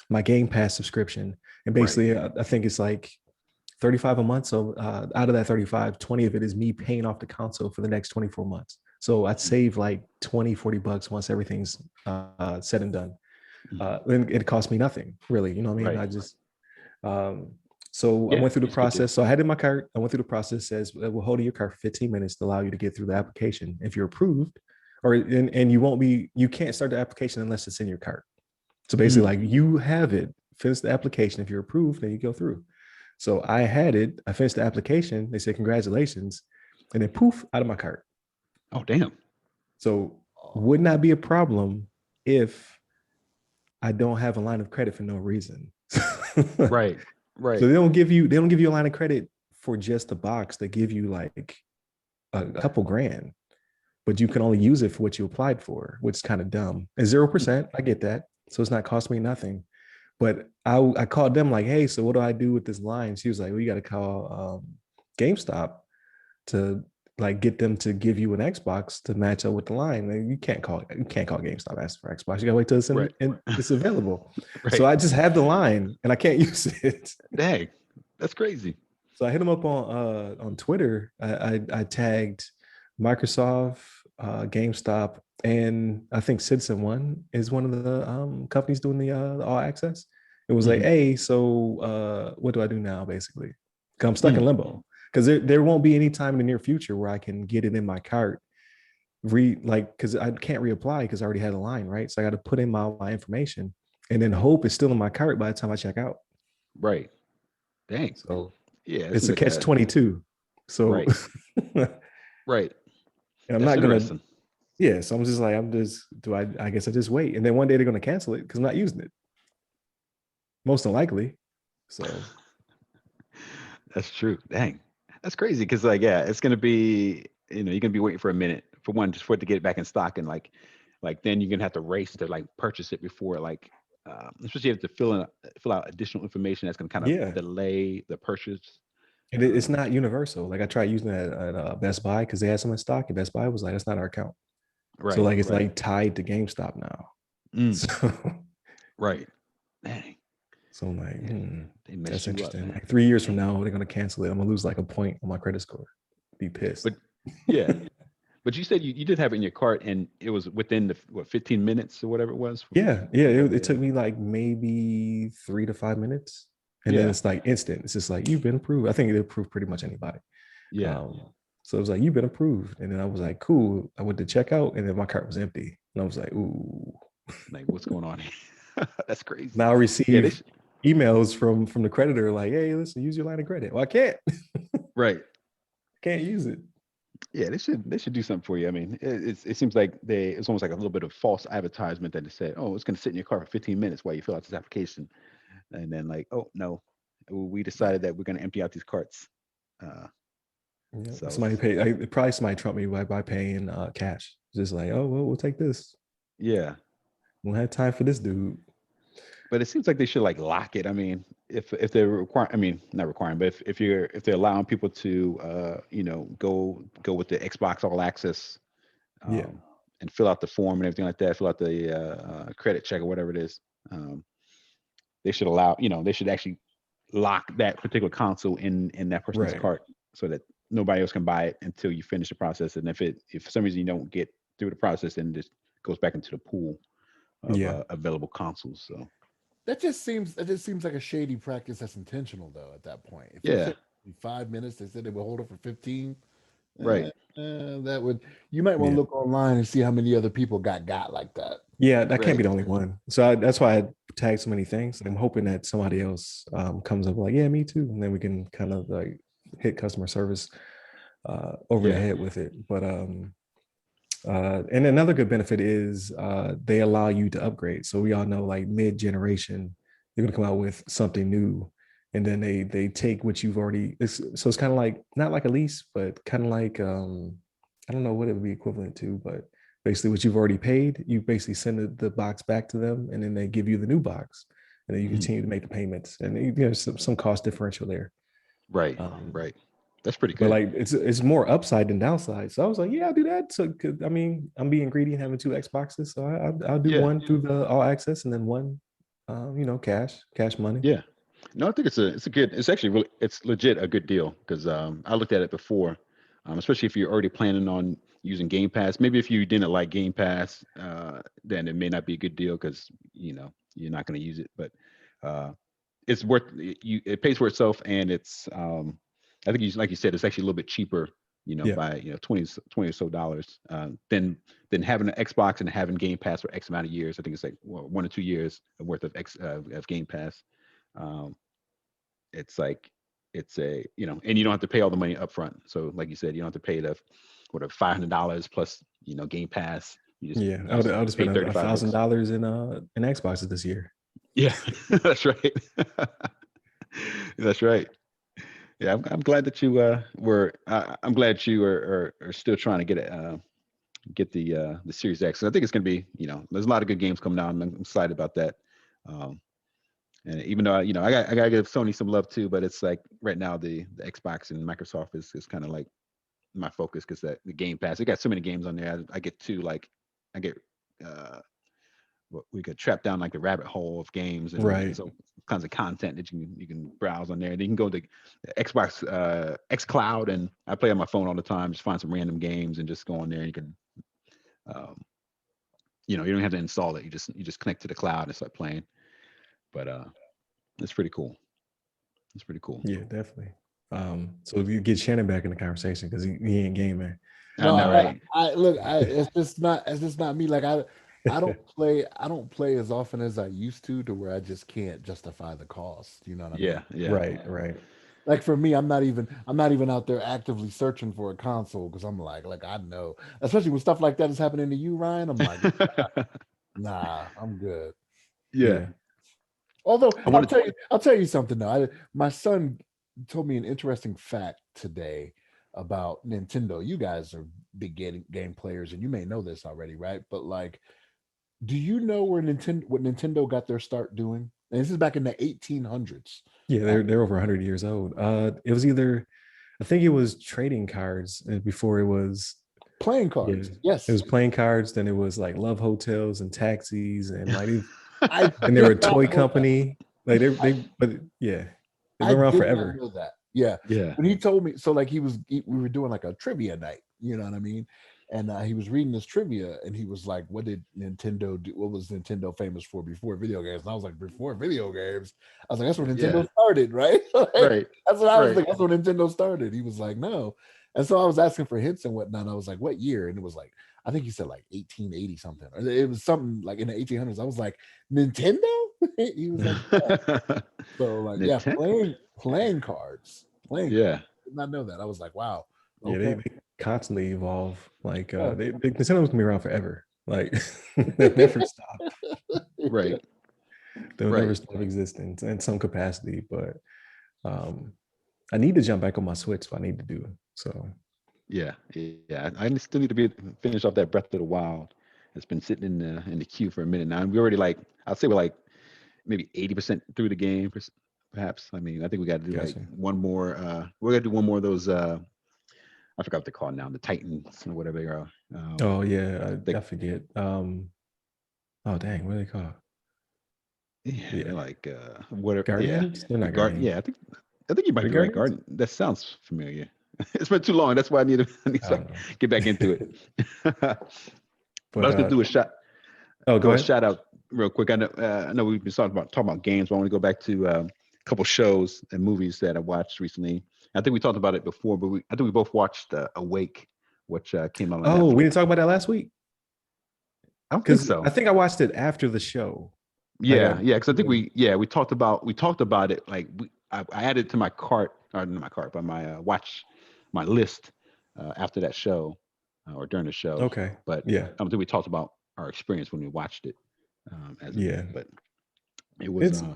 my Game Pass subscription, and basically, I think it's like $35 a month. So out of that 35, 20 of it is me paying off the console for the next 24 months. So I'd save like 20, $40 once everything's said and done. Then it cost me nothing, really. You know what I mean? Right. I just, so I Yeah, went through the it's a good deal. process. So I had in my cart, I went through the process, says we'll hold your cart for 15 minutes to allow you to get through the application. If you're approved, and you can't start the application unless it's in your cart. So basically, like you have it, finish the application. If you're approved, then you go through. So I had it, I finished the application. They said, congratulations. And then poof, out of my cart. Oh, damn. So would not be a problem if I don't have a line of credit for no reason. Right. Right. So they don't give you a line of credit for just the box. They give you like a couple grand, but you can only use it for what you applied for, which is kind of dumb. And 0%, I get that. So it's not costing me nothing. But I called them like, hey, so what do I do with this line? She was like, well, you got to call GameStop to like get them to give you an Xbox to match up with the line. Like, you can't call GameStop ask for Xbox. You gotta wait till it's it's available. Right. So I just have the line and I can't use it. Dang, that's crazy. So I hit them up on Twitter. I tagged Microsoft, GameStop, and I think Citizen One is one of the companies doing the all access. It was like, hey, so what do I do now? Basically, 'cause I'm stuck in limbo. Because there won't be any time in the near future where I can get it in my cart, because I can't reapply because I already had a line, right? So I got to put in my information and then hope it's still in my cart by the time I check out. Right. Dang. So yeah, it's a catch-22. So right. Right. And I'm That's not gonna. interesting. Yeah, so I'm just like, I guess I just wait, and then one day they're gonna cancel it because I'm not using it. Most unlikely. So That's true. Dang. That's crazy because like it's gonna be you're gonna be waiting for a minute for one just for it to get it back in stock and like then you're gonna have to race to like purchase it before like especially if you have to fill out additional information that's gonna kind of yeah, delay the purchase. and it's not universal. Like I tried using it at Best Buy because they had some in stock, and Best Buy was like, "That's not our account." So Right. like it's right. like tied to GameStop now. So Right. Dang. So I'm like, They mess that's you up, interesting. man. Like 3 years from now, they're gonna cancel it. I'm gonna lose like a point on my credit score. Be pissed. But yeah. But you said you did have it in your cart and it was within the 15 minutes or whatever it was? Yeah. It took me like maybe 3 to 5 minutes. And then Yeah. it's like instant. It's just like, you've been approved. I think it approved pretty much anybody. Yeah. So it was like, you've been approved. And then I was like, cool. I went to checkout and then my cart was empty. And I was like, ooh. Like, what's going on here? That's crazy. Now I receive emails from the creditor like, hey, listen, use your line of credit. Well, I can't. Right. Can't use it. Yeah, they should do something for you. I mean, it seems like it's almost like a little bit of false advertisement that they said, oh, it's going to sit in your car for 15 minutes while you fill out this application, and then like, oh no, we decided that we're going to empty out these carts. So Probably somebody trumped me by paying cash. Just like, oh well, we'll take this. Yeah, we don't have time for this dude. But it seems like they should like lock it. I mean, if they're not requiring, but if they're allowing people to go with the Xbox All Access, and fill out the form and everything like that, fill out the credit check or whatever it is, they should allow, they should actually lock that particular console in that person's cart so that nobody else can buy it until you finish the process. And if for some reason you don't get through the process, then it just goes back into the pool of available consoles. So. That just seems like a shady practice that's intentional, though. At that point, if yeah, you said 5 minutes, they said they would hold it for 15. Right. That would, you might want to look online and see how many other people got like that. Yeah, that can't be the only one. So that's why I tagged so many things. I'm hoping that somebody else comes up like, yeah, me too, and then we can kind of like hit customer service over the head with it. But and another good benefit is they allow you to upgrade. So we all know like mid-generation, they're gonna come out with something new, and then they take what you've already. So it's kind of like not like a lease, but kind of like I don't know what it would be equivalent to, but basically what you've already paid, you basically send the box back to them, and then they give you the new box, and then you continue to make the payments, and some cost differential there. Right. Right. That's pretty good. But like it's more upside than downside. So I was like, yeah, I'll do that. So I mean, I'm being greedy and having 2 Xboxes, so I'll do one through the all access and then one, cash money. Yeah. No, I think it's actually really, it's legit a good deal because I looked at it before, especially if you're already planning on using Game Pass. Maybe if you didn't like Game Pass, then it may not be a good deal because you're not going to use it. But uh, it's worth it pays for itself, and it's I think like you said, it's actually a little bit cheaper. Yeah. By 20 or so dollars than having an Xbox and having Game Pass for X amount of years. I think it's like 1 or 2 years worth of of Game Pass. Um, it's like it's a and you don't have to pay all the money up front. So like you said, you don't have to pay the whatever $500 plus Game Pass. Yeah, You I would just I would spend pay a 35 thousand bucks. dollars in Xboxes this year. Yeah, that's right. That's right. Yeah, I'm glad that you I'm glad you are still trying to get the Series X. I think it's going to be there's a lot of good games coming out. I'm excited about that. Um, And even though I gotta give Sony some love too, but it's like right now the Xbox and Microsoft is kind of like my focus because the Game Pass, it got so many games on there. I get too like I get uh we get trapped down like the rabbit hole of games, and Right. there's all kinds of content that you can browse on there. And you can go to Xbox X Cloud, and I play on my phone all the time. Just find some random games and just go on there. And you can um you don't have to install it. You just connect to the cloud and start playing. But it's pretty cool. It's pretty cool. Yeah, definitely. So if you get Shannon back in the conversation because he ain't gaming. I No, know, right? I look, it's just not me. Like I don't play as often as I used to where I just can't justify the cost. You know what I mean? Yeah, yeah, Right. Like for me, I'm not even out there actively searching for a console because I'm like I know, especially when stuff like that is happening to you, Ryan. I'm like, nah, I'm good. yeah. Yeah. Although I I'll wanted. tell you something though. My son told me an interesting fact today about Nintendo. You guys are big game players, and you may know this already, right? But like, do you know what Nintendo got their start doing? And this is back in the 1800s. Yeah, they're over 100 years old. It was either I think it was trading cards before it was Playing yeah, cards. it Yes, was playing cards, then it was like love hotels and taxis and like I and they were did a not toy know that. company. Like they but yeah, they've I been around did not forever. know that. Yeah. Yeah, When he told me, so like we were doing like a trivia night, you know what I mean? And he was reading this trivia and he was like, what did Nintendo do? What was Nintendo famous for before video games? And I was like, before video games? I was like, that's when yeah. Nintendo started, right? Like, Right, that's what I was right. like, that's when Nintendo started. He was like, no. And so I was asking for hints and whatnot. I was like, what year? And it was like, I think he said like 1880 something. Or it was something like in the 1800s. I was like, Nintendo? He was like, so like, yeah, Nintendo. playing cards, playing cards. Yeah, Did not know that. I was like, wow, Yeah, okay. they constantly evolve. Like Yeah. Nintendo's gonna be around forever. Like they'll never stop. right, They'll never right. stop existing in some capacity. But um I need to jump back on my Switch, but I need to do. So Yeah, yeah. I still need to be finish off that Breath of the Wild. It's been sitting in the queue for a minute now, and we already like I'd say we're like maybe 80% through the game, perhaps. I mean, I think we got to do like gotcha. one more. We're gonna do one more of those. I forgot what they call it now, the Titans or whatever they are. Oh yeah, The I forget. Oh dang, what are they called? Yeah, they're Yeah. like whatever. Yeah, Guardians? They're the not garden. Guardians. Yeah, I think you might The be right. Guardians? Garden. That sounds familiar. It's been too long. That's why I need I to don't know. get back into it. But I But was gonna do a shot. oh, go Throw a ahead. shout out real quick. I know we've been talking about games, but I want to go back to a couple shows and movies that I watched recently. I think we talked about it before, but I think we both watched Awake, which came out on Oh, we Netflix. didn't talk about that last week I don't think because so. I think I watched it after the show. Like Yeah, yeah, because I think we talked about it. Like I added it to my cart, or not my cart, but my my list after that show or during the show. okay. But Yeah. I don't think we talked about our experience when we watched it as a Yeah. movie. But it was It's uh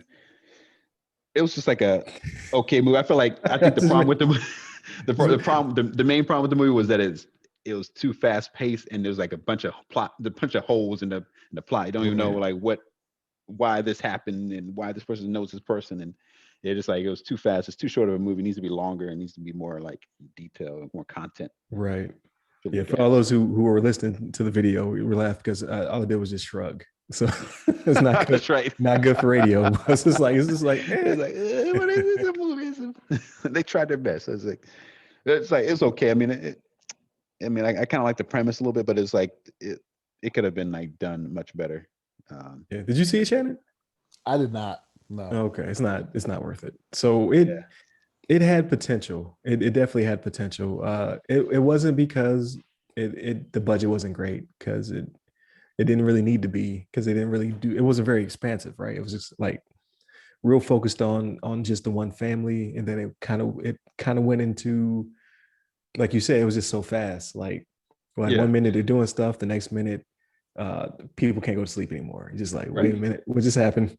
it was just like a okay movie. I I think the just problem re- with the the main problem with the movie was that it was too fast paced and there's like a bunch of holes in the plot. You don't even know right. like why this happened and why this person knows this person, and it just like it was too fast. It's too short of a movie. It needs to be longer. It needs to be more like detail and more content Right. to Yeah. look For at. all those who were listening to the video, we were laughing because all I did was just shrug. So it's not good. That's right. Not good for radio. It's just like It's like, what is this? Movie? They tried their best. It's okay. I mean, I kind of like the premise a little bit, but it's like it could have been like done much better. Yeah. Did you see it, Shannon? I did not. No. Okay, it's not worth it. So it had potential. It definitely had potential. It wasn't because the budget wasn't great, because it didn't really need to be, because they didn't really do, it wasn't very expansive, right? It was just like real focused on just the one family, and then it kind of went into, like you said, it was just so fast. Like 1 minute they're doing stuff, the next minute people can't go to sleep anymore. It's just like, wait a minute, what just happened?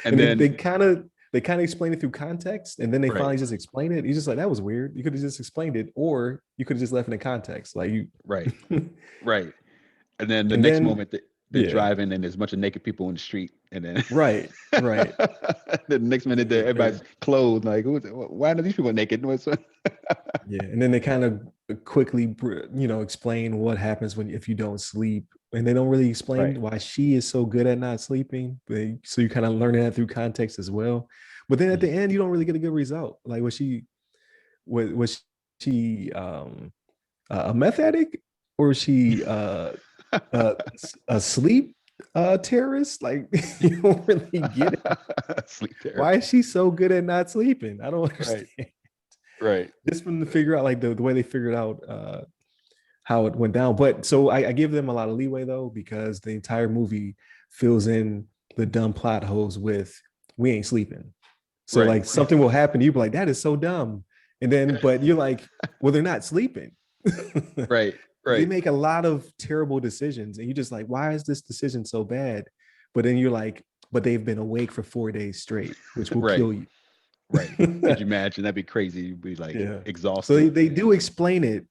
And then they kind of explain it through context, and then they finally just explain it. You're just like, that was weird. You could have just explained it, or you could have just left it in context. Like you right. And then the next moment they're driving and there's a bunch of naked people in the street, and then right. The next minute everybody's clothed. Like, why are these people naked? Yeah, and then they kind of quickly, explain what happens if you don't sleep, and they don't really explain why she is so good at not sleeping. So you kind of learn that through context as well. But then at the end, you don't really get a good result. Like, was she a meth addict, or was she a sleep terrorist? Like, you don't really get it. Sleep terrorist. Why is she so good at not sleeping? I don't understand. Right. Just from to figure out, like, the way they figured out how it went down. But so I give them a lot of leeway, though, because the entire movie fills in the dumb plot holes with, we ain't sleeping. So like something will happen, you be like, that is so dumb. And then, but you're like, well, they're not sleeping. Right. They make a lot of terrible decisions, and you're just like, why is this decision so bad? But then you're like, but they've been awake for 4 days straight, which will kill you. Right. Could you imagine? That'd be crazy. You'd be like exhausted. So they do explain it,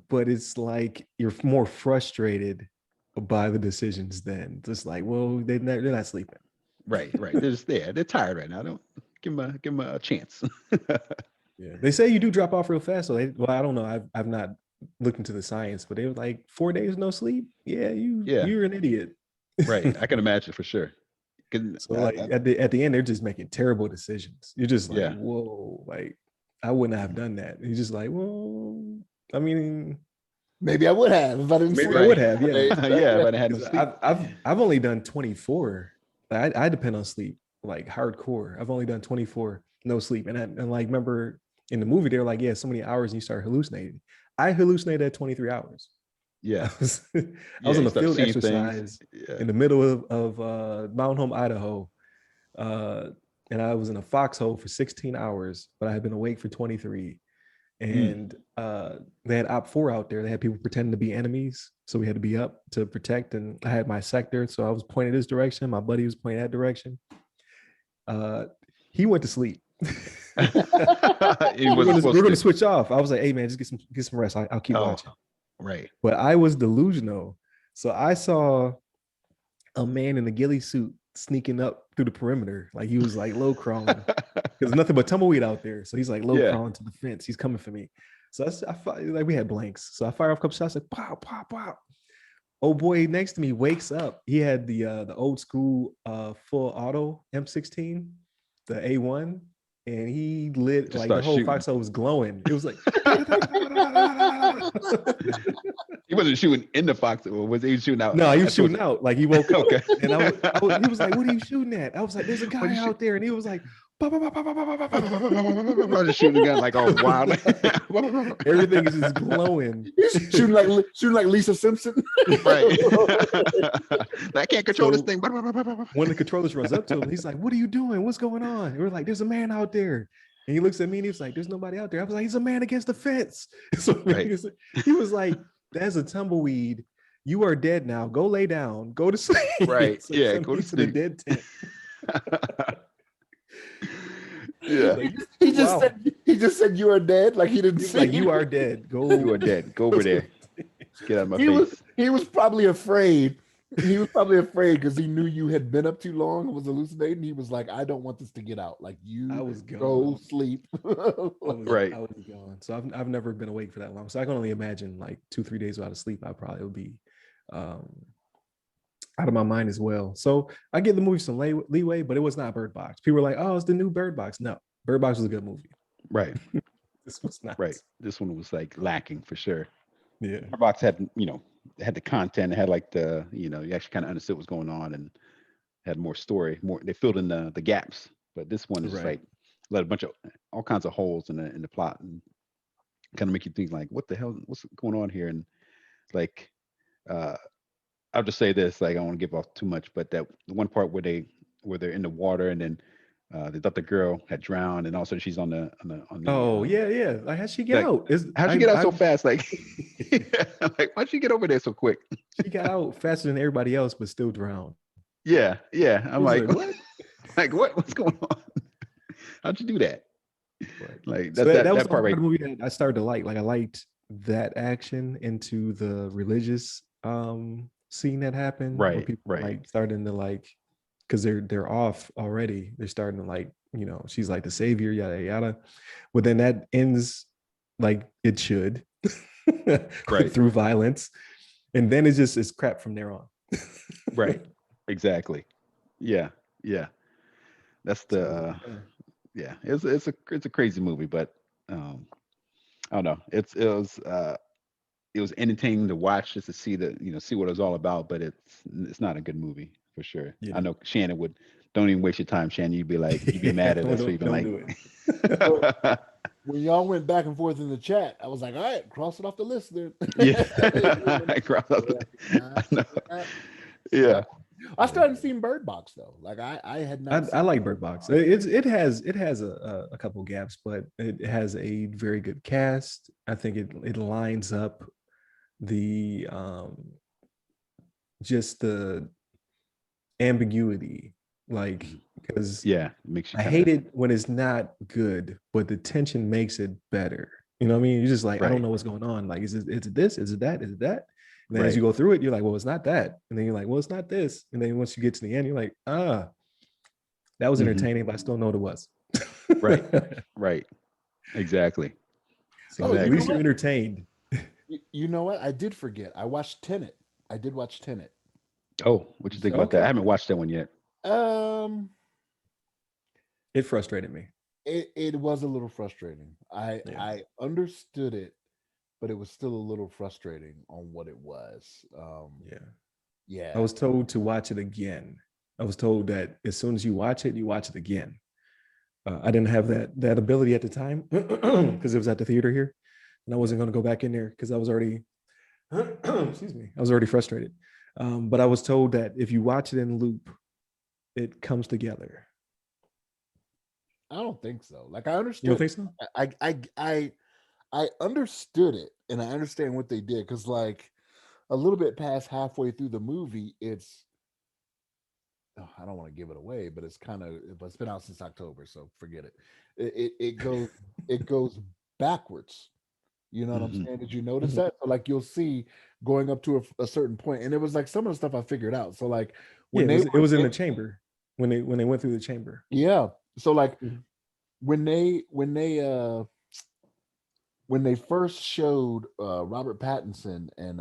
but it's like you're more frustrated by the decisions then. Just like, well, they're not sleeping. Right. They're tired right now. Don't give them a chance. Yeah. They say you do drop off real fast. So I don't know. I've not looked into the science, but they were like, 4 days no sleep. Yeah, you're an idiot. Right. I can imagine for sure. So at the end, they're just making terrible decisions. You're just like, whoa, like, I wouldn't have done that. You're just like, well, I mean, maybe I would have if I didn't. Maybe I would have, yeah. If I had no sleep. I've only done 24. I depend on sleep like hardcore. I've only done 24 no sleep, and like, remember in the movie they were like, so many hours and you start hallucinating. I hallucinated at 23 hours. Yeah, I was on the field exercise in the middle of Mountain Home, Idaho, and I was in a foxhole for 16 hours, but I had been awake for 23. And they had Op 4 out there. They had people pretending to be enemies, so we had to be up to protect. And I had my sector, so I was pointing this direction. My buddy was pointing that direction. He went to sleep. We're going to switch off. I was like, "Hey man, just get some rest. I'll keep watching." Right. But I was delusional, so I saw a man in a ghillie suit sneaking up through the perimeter, like he was like low crawling. There's nothing but tumbleweed out there, so he's like low crawling to the fence. He's coming for me. So like we had blanks, so I fired off a couple shots, like pow, pow, pow. Oh boy, next to me wakes up. He had the old school full auto M16, the A1, and he lit just like the whole foxhole was glowing. It was like he wasn't shooting in the foxhole, was he shooting out? No, he was shooting out. Like he woke up, and he was like, "What are you shooting at?" I was like, "There's a guy out there," and he was like, I was just shooting a gun like all wild. Everything is just glowing. shooting like Lisa Simpson. Right. I can't control this thing. When the controller runs up to him, he's like, "What are you doing? What's going on?" And we're like, "There's a man out there." And he looks at me and he's like, "There's nobody out there." I was like, "He's a man against the fence." So he was like, "That's a tumbleweed. You are dead now. Go lay down. Go to sleep." Right. So yeah. Go to sleep. The dead tent. Yeah. He just said you are dead. Like he didn't say like you are dead. Go. You are dead. Go over there. Get out of my face. He was probably afraid. He was probably afraid because he knew you had been up too long and was hallucinating. He was like, "I don't want this to get out. Like I was go sleep." Right. I was gone. So I've never been awake for that long. So I can only imagine like 2-3 days without sleep. I probably would be out of my mind as well. So I give the movie some leeway, but it was not Bird Box. People were like, "Oh, it's the new Bird Box." No, Bird Box was a good movie. Right. This was not. Right. This one was like lacking for sure. Yeah. Our box had, had the content, it had like the, you actually kind of understood what's going on and had more story, more they filled in the gaps. But this one is just Right. like let a bunch of all kinds of holes in the plot and kind of make you think like, what the hell, what's going on here? And like, uh, I'll just say this, like I don't want to give off too much, but that the one part where they're in the water and then they thought the girl had drowned and also she's on the Oh yeah. Like how'd she get like, out? how'd she get out so fast? Like, like why'd she get over there so quick? She got out faster than everybody else, but still drowned. Yeah. I'm I was like, what? like what's going on? How'd you do that? Right. Like So that's that was that the part part of right. the movie that I started to like. Like I liked that action into the religious scene that happened where Right. people like starting to like because they're off already. They're starting to like, she's like the savior, yada yada. But then that ends like it should Right. through violence. And then it's crap from there on. Right. Exactly. Yeah. That's the So, yeah. It's a crazy movie, but I don't know. It was entertaining to watch just to see see what it was all about, but it's not a good movie for sure. yeah. I know Shannon would don't even waste your time, Shannon. You'd be mad at us for even don't like do it. When y'all went back and forth in the chat, I was like, all right, cross it off the list then. yeah. I know. Yeah. I still hadn't seen Bird Box though. Like I had not. I like Bird Box. It has a couple gaps, but it has a very good cast. I think it lines up the just the ambiguity, like because Yeah, it makes you I kind hate of it when it's not good, but the tension makes it better. You know what I mean? You're just like, I don't right. know what's going on. Like, is it this? Is it that? Is it that? And then as Right. you go through it, you're like, well, it's not that. And then you're like, well, it's not this. And then once you get to the end, you're like, that was Mhm. entertaining, but I still know what it was. Right. Right. Exactly. So Oh, at you know least you're what? entertained. You know what? I did forget. I watched Tenet. I did watch Tenet. Oh, what you think about that? I haven't watched that one yet. Um, It frustrated me. it was a little frustrating. Yeah. I understood it, but it was still a little frustrating on what it was. Yeah. Yeah. I was told to watch it again. I was told that as soon as you watch it again. I didn't have that ability at the time because it was at the theater here, and I wasn't going to go back in there because I was already, excuse me, I was already frustrated. But I was told that if you watch it in loop, it comes together. I don't think so. Like I understood. You don't think so? I understood it, and I understand what they did because like a little bit past halfway through the movie, I don't want to give it away, but it's been out since October, so forget it. It goes backwards. You know what I'm Mhm. saying? Did you notice that? So like you'll see going up to a certain point, and it was like some of the stuff I figured out. So like when it was in the chamber when they went through the chamber. yeah. So like Mhm. when they first showed Robert Pattinson and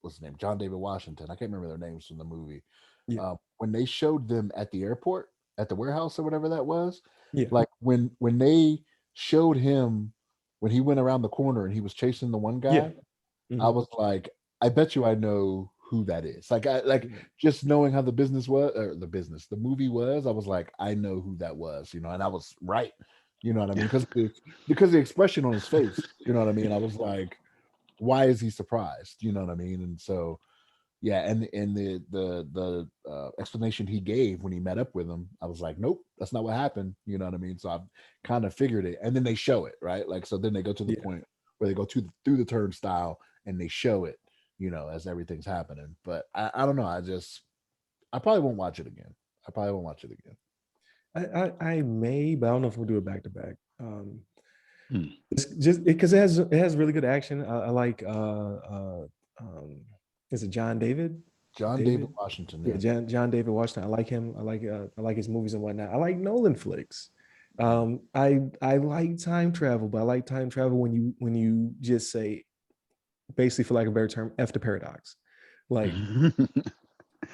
what's his name, John David Washington. I can't remember their names from the movie. Yeah. When they showed them at the airport, at the warehouse or whatever that was, Yeah. like when they showed him when he went around the corner and he was chasing the one guy, Yeah. Mhm. I was like, I bet you I know who that is. Like Yeah. just knowing how the movie was, I was like, I know who that was, and I was right. You know what I mean? Because the expression on his face, you know what I mean? I was like, why is he surprised? You know what I mean? And so yeah, and the explanation he gave when he met up with him, I was like, nope, that's not what happened. You know what I mean? So I kind of figured it, and then they show it, right? Like so, then they go to the Yeah. point where they go through the turnstile and they show it, as everything's happening. But I don't know. I probably won't watch it again. I may, but I don't know if we'll do it back to back. Hmm. It's just because it has really good action. I like is it John David? John David Washington. Yeah, John David Washington. I like him. I like his movies and whatnot. I like Nolan flicks. I like time travel, but I like time travel when you just say, basically for lack of a better term, F the paradox. Like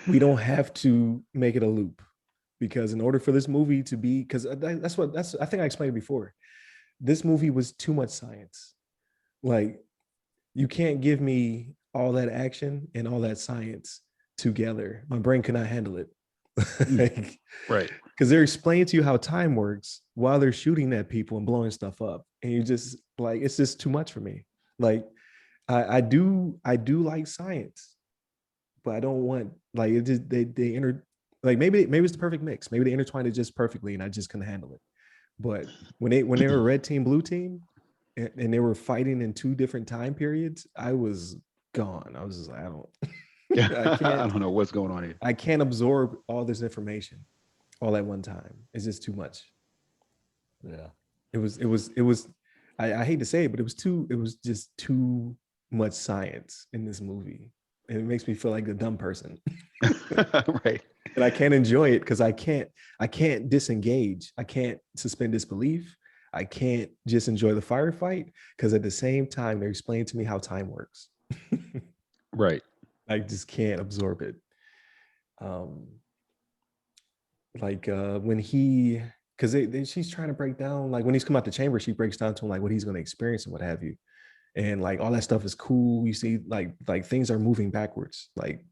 we don't have to make it a loop, because in order for this movie to be, because that's I think I explained it before. This movie was too much science. Like, you can't give me all that action and all that science together. My brain cannot handle it. Like, Right. because they're explaining to you how time works while they're shooting at people and blowing stuff up, and you just like, it's just too much for me. Like, I do like science, but I don't want, like, it just, they enter, like, maybe it's the perfect mix. Maybe they intertwined it just perfectly, and I just couldn't handle it. But when they were red team, blue team, and they were fighting in two different time periods, I was gone. I was just like, I don't, Yeah. I I can't, don't know what's going on here. I can't absorb all this information all at one time. It's just too much. Yeah. It was. I hate to say it, but it was just too much science in this movie, and it makes me feel like a dumb person. Right. And I can't enjoy it because I can't disengage. I can't suspend disbelief. I can't just enjoy the firefight, because at the same time they're explaining to me how time works. Right. I just can't absorb it. Like when he, because she's trying to break down, like when he's come out the chamber, she breaks down to him like what he's going to experience and what have you, and like all that stuff is cool. You see, like things are moving backwards, like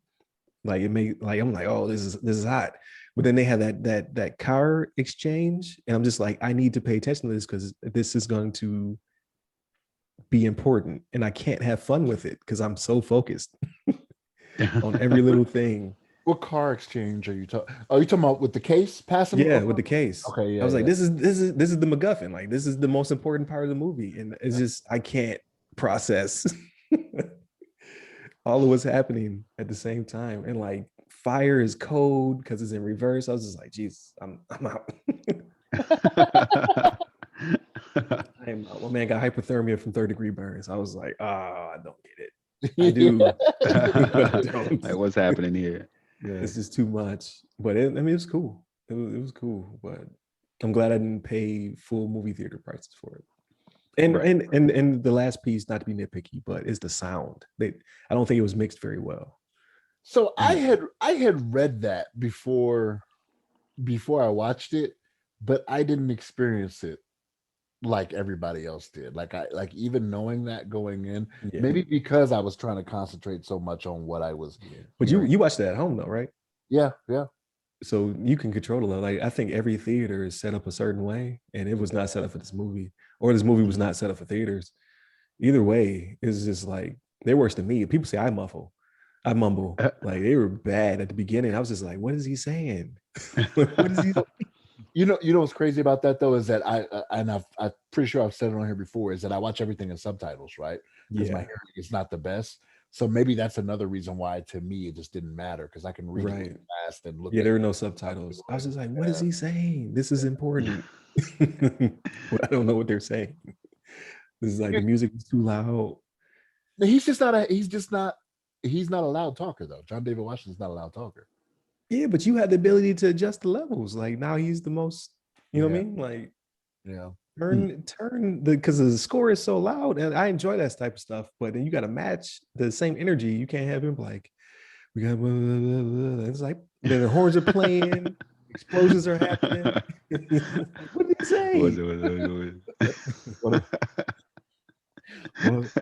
it may, like, I'm like, oh, this is hot. But then they have that car exchange, and I'm just like, I need to pay attention to this, because this is going to be important, and I can't have fun with it because I'm so focused on every little thing. What car exchange are you talking? Are you talking about with the case passing? Yeah, with the case. Okay, yeah. I was like, yeah. this is the MacGuffin. Like, this is the most important part of the movie, and it's just, I can't process all of what's happening at the same time. And like, fire is cold because it's in reverse. I was just like, Jesus, I'm out. I'm out. My man got hypothermia from third-degree burns. I was like, oh, I don't get it. I do, but I don't. Like, what's happening here? Yeah. It's just too much. But I mean, it was cool. It was cool. But I'm glad I didn't pay full movie theater prices for it. And Right. and the last piece, not to be nitpicky, but is the sound. I don't think it was mixed very well. So I had read that before I watched it, but I didn't experience it like everybody else did. Like even knowing that going in, Yeah. maybe because I was trying to concentrate so much on what I was. Yeah. But you watched that at home though, right? Yeah. So you can control the level. Like, I think every theater is set up a certain way, and it was not set up for this movie, or this movie was not set up for theaters. Either way, it's just like, they're worse than me. People say I mumble. Like, they were bad at the beginning. I was just like, what is he saying? What is he? You know what's crazy about that though is that I'm pretty sure I've said it on here before, is that I watch everything in subtitles, right? Because my hearing is not the best. So maybe that's another reason why, to me, it just didn't matter, because I can read it really fast and look. Yeah, there were no subtitles. I was just like, what is he saying? This is important. But I don't know what they're saying. This is like, the music is too loud. He's not a loud talker though. John David Washington's not a loud talker. Yeah, but you had the ability to adjust the levels. Like, now he's the most, you know what I mean? Like, yeah. Turn because the score is so loud, and I enjoy that type of stuff. But then you got to match the same energy. You can't have him like, we got blah, blah, blah, blah. It's like, then the horns are playing, explosions are happening. What did he say? One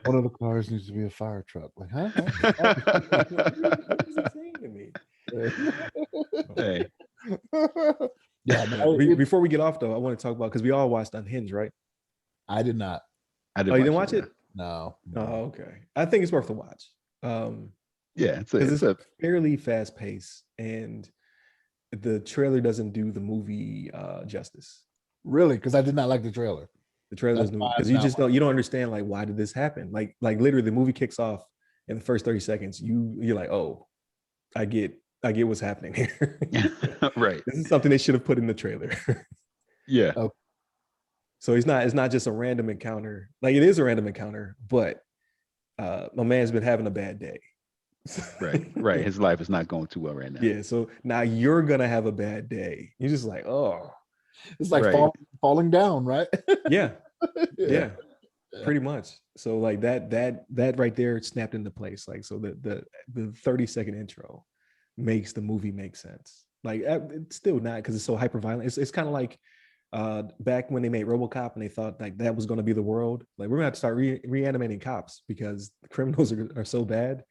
of the cars needs to be a fire truck. Like, huh? What is he saying to me? Hey. Yeah. Before we get off though, I want to talk about, because we all watched Unhinged, right? I did not. I Oh, you didn't watch it? No. Oh, okay. I think it's worth a watch. Yeah, it's a fairly fast pace, and the trailer doesn't do the movie justice. Really? Because I did not like the trailer. The trailer doesn't, because you don't understand, like, why did this happen? Like literally the movie kicks off in the first 30 seconds. You're like, oh, I get what's happening here. Right. This is something they should have put in the trailer. Yeah. Okay. So it's not just a random encounter. Like, it is a random encounter, but my man's been having a bad day. Right. His life is not going too well right now. Yeah. So now you're gonna have a bad day. You're just like, oh, it's like falling down, right? Yeah. Yeah. Pretty much. So like that right there snapped into place. Like, so the 30-second intro makes the movie make sense. Like it's still not because it's so hyper violent. It's kind of like back when they made RoboCop and they thought like that was going to be the world. Like we're gonna have to start reanimating cops because the criminals are so bad.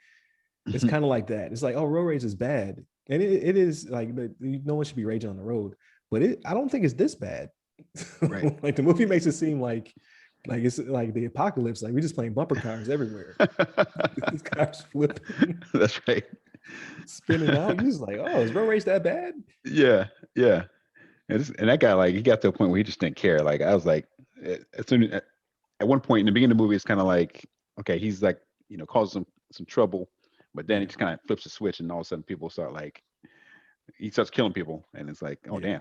It's kind of like that. It's like, oh, road rage is bad, and it is like no one should be raging on the road, but I don't think it's this bad. Right. Like the movie makes it seem like it's like the apocalypse. Like we're just playing bumper cars everywhere. These cars flipping, That's right. spinning out. You're just like, oh, is road rage that bad? Yeah, yeah. And that guy, like, he got to a point where he just didn't care. Like, I was like, as soon at one point in the beginning of the movie, it's kind of like, okay, he's like, causing some trouble, but then he just kind of flips a switch, and all of a sudden, people start like, he starts killing people, and it's like, oh Yeah.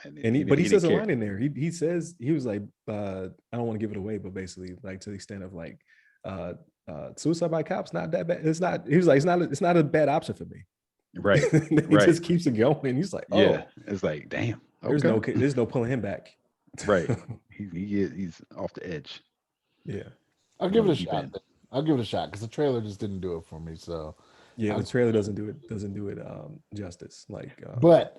damn. And he didn't says a care. line in there. He says he was like, I don't want to give it away, but basically like to the extent of like, suicide by cops not that bad. It's not. He was like, it's not a bad option for me. Right. He Right. just keeps it going. He's like, oh, Yeah. It's like, damn. Okay. there's no pulling him back. Right. He's off the edge. Yeah. I'll give it a Deep shot. end. I'll give it a shot because the trailer just didn't do it for me. So Yeah, the I'll- trailer doesn't do it justice. Like, But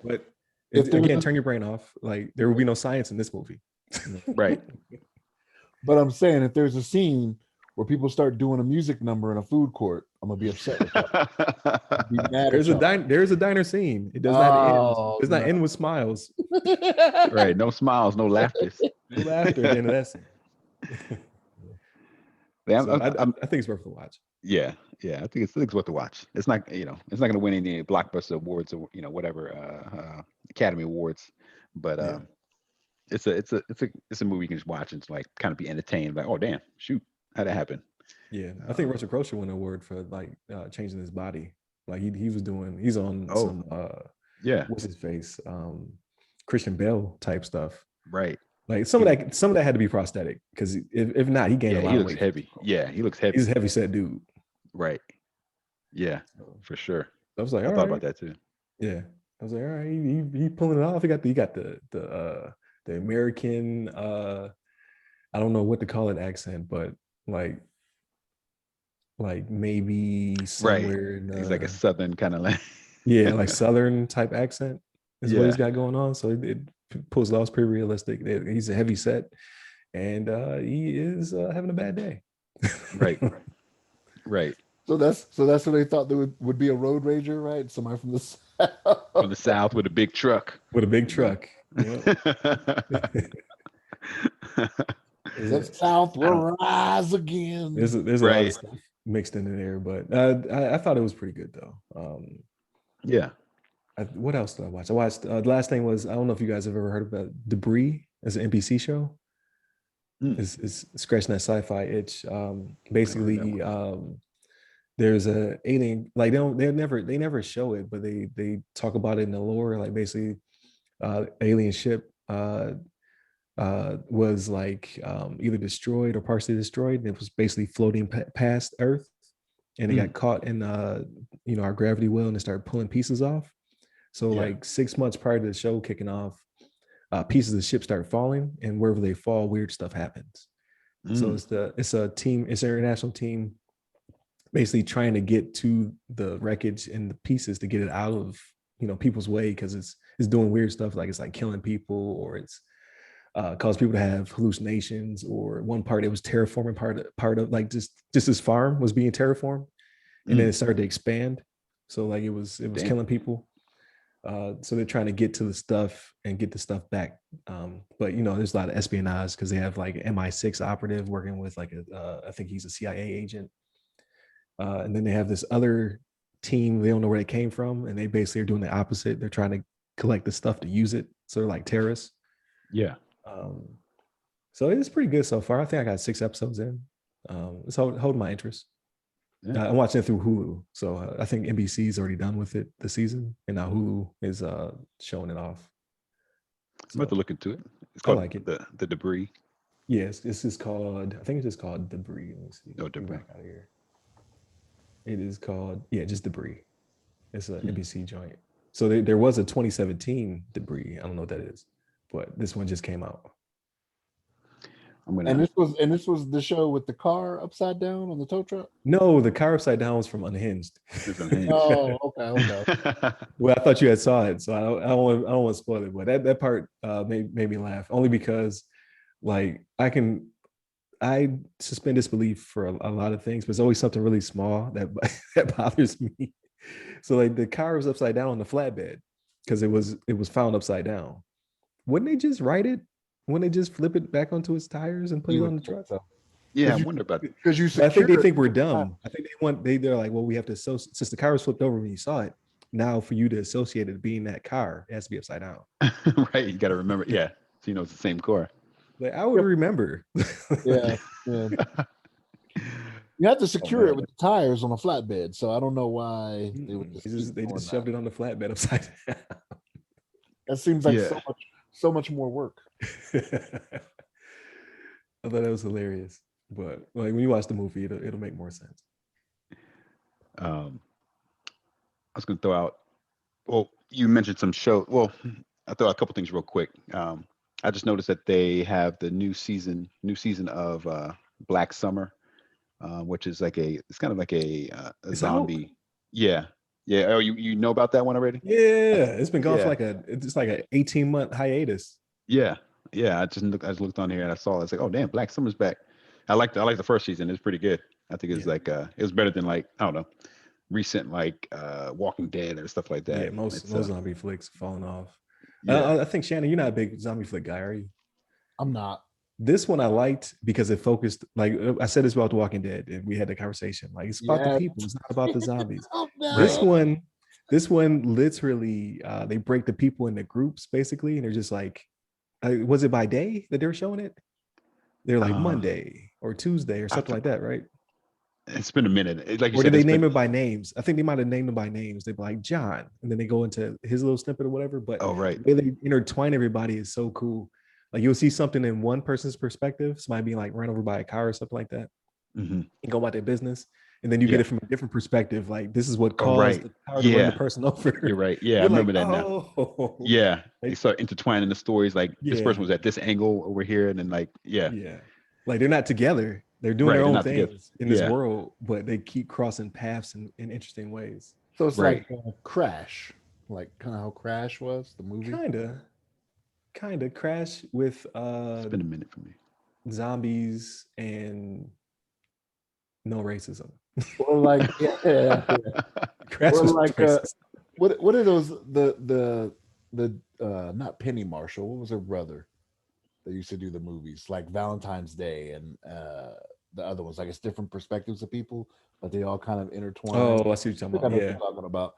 if there was again, a- turn your brain off. Like, there will be no science in this movie. Right. But I'm saying if there's a scene where people start doing a music number in a food court, I'm gonna be upset with that. I'd be mad There's at y'all. there's a diner scene. It does not end. Oh, It does not no. end with smiles. Right. No smiles, no laughter. No laughter at the end of that scene. Yeah, So I think it's worth a watch. yeah. I think it's worth to watch. It's not, it's not going to win any blockbuster awards or whatever Academy Awards, but Yeah. it's a movie you can just watch and like kind of be entertained. Like, oh damn, shoot, how'd that happen? Yeah, I think Russell Crowe should win an award for like changing his body. Like he's on some Yeah, what's his face, Christian Bale type stuff. right. Like some of that had to be prosthetic because if not, he gained a Yeah, lot he of looks weight. heavy. Yeah, he looks heavy. He's a heavy set dude. Right. Yeah, So for sure. I was like, I all thought right. about that too. Yeah, I was like, all right, he pulling it off. He got the American I don't know what to call it accent, but like maybe somewhere in He's like a southern kind of like. yeah, like Southern type accent is what he's Yeah. got going on. So it pulls it off. It's pretty realistic. He's a heavy set, and he is having a bad day. Right. Right. So that's what they thought there would be a road rager, right? Somebody from the south. From the south with a big truck. With a big truck. Yep. The South will rise again. There's a lot of Right. stuff mixed in there, but I thought it was pretty good though. Yeah. What else did I watch? I watched the last thing was, I don't know if you guys have ever heard about Debris as an NBC show. It's scratching that sci-fi itch. Basically, there's a alien, like they never show it, but they talk about it in the lore. Like basically, alien ship was like either destroyed or partially destroyed, and it was basically floating past Earth, and it got caught in our gravity well, and it started pulling pieces off. So like 6 months prior to the show kicking off, pieces of the ship start falling, and wherever they fall, weird stuff happens. So it's an international team basically trying to get to the wreckage and the pieces to get it out of people's way, because it's doing weird stuff, like it's like killing people, or it's caused people to have hallucinations, or one part it was terraforming part of like just this farm was being terraformed, and then it started to expand. So like it was killing people. So they're trying to get to the stuff and get the stuff back. But there's a lot of espionage because they have like an MI6 operative working with like I think he's a CIA agent. And then they have this other team, they don't know where they came from, and they basically are doing the opposite. They're trying to collect the stuff to use it. So they're like terrorists. Yeah. So it's pretty good so far. I think I got 6 episodes in. It's holding my interest. Yeah. I'm watching it through Hulu, so I think NBC's already done with it this season, and now Hulu is showing it off. I'm about to look into it. It's I called like it. The Debris. Yes, this is called. I think it's just called Debris. Let me see. Oh, Get Debris. back out of here. It is called just Debris. It's an NBC joint. So there was a 2017 Debris. I don't know what that is, but this one just came out. I I'm And gonna. this was the show with the car upside down on the tow truck. No, the car upside down was from Unhinged. It's unhinged. Oh, okay. Well, I thought you had saw it, so I don't want to spoil it. But that part made me laugh only because like I suspend disbelief for a lot of things, but it's always something really small that that bothers me. So like the car was upside down on the flatbed because it was found upside down. Wouldn't they just write it? Wouldn't they just flip it back onto its tires and put You it would on the think truck? so. Yeah, I wonder about. Because you But I think they secure think we're it. dumb. I think they're like, well, we have to since the car was flipped over when you saw it. Now for you to associate it being that car, it has to be upside down. Right, you got to remember. Yeah, so it's the same car. Like I would remember. Yeah. You have to secure it man. with the tires on a flatbed, so I don't know why they would They just, just, keep doing shoved that. it on the flatbed upside down. That seems like Yeah. so much more work. I thought that was hilarious. But like when you watch the movie, it'll make more sense. I was gonna throw out. Well, you mentioned some show. Well, I'll throw out a couple things real quick. I just noticed that they have the new season of Black Summer, which is like it's kind of like a It's zombie. Yeah, yeah. Oh, you know about that one already? Yeah, it's been gone for Yeah, it's like an 18-month hiatus. yeah, yeah. I just looked on here and I saw it. It's like, oh damn, Black Summer's back. I like the first season. It's pretty good. I think it's Yeah. like it was better than like I don't know recent like Walking Dead or stuff like Yeah, that. most It's zombie flicks falling off. yeah. I think Shannon, you're not a big zombie flick guy, are you? I'm not. This one I liked because it focused, like I said, it's about The Walking Dead, and we had the conversation. Like it's about the Yeah. people, it's not about the zombies. Oh, no. This Right. one literally, they break the people into groups basically, and they're just like, was it by day that they were showing it? They're like Uh, Monday or Tuesday or I have something to, like that, right? it's been a minute. Like you Or did said, they it's name been. it by names? I think they might have named them by names. They'd be like John, and then they go into his little snippet or whatever. But Oh right. the way they intertwine everybody is so cool. Like you'll see something in one person's perspective, somebody being like run over by a car or something like that, Hmm. and go about their business. And then you get Yeah. it from a different perspective. Like this is what Oh caused right. the car to run the Yeah. person You're over. right. Yeah, I You're like, remember that now. oh, Yeah. They like, start intertwining the stories. Like this yeah, person was at this angle over here, and then like yeah. yeah. Like they're not together. They're doing Right. their They're own not together. things in this Yeah. world, but they keep crossing paths in interesting ways. So it's Right. like Crash, like kind of how Crash was the movie. Kinda crash with It's been a minute for me. zombies and no racism. Or like Crash or was like racist. what are those the not Penny Marshall? What was her brother that used to do the movies like Valentine's Day and the other ones? Like it's different perspectives of people, but they all kind of intertwine. Oh, I see what you're I think I talking know about. what Yeah. you're talking about.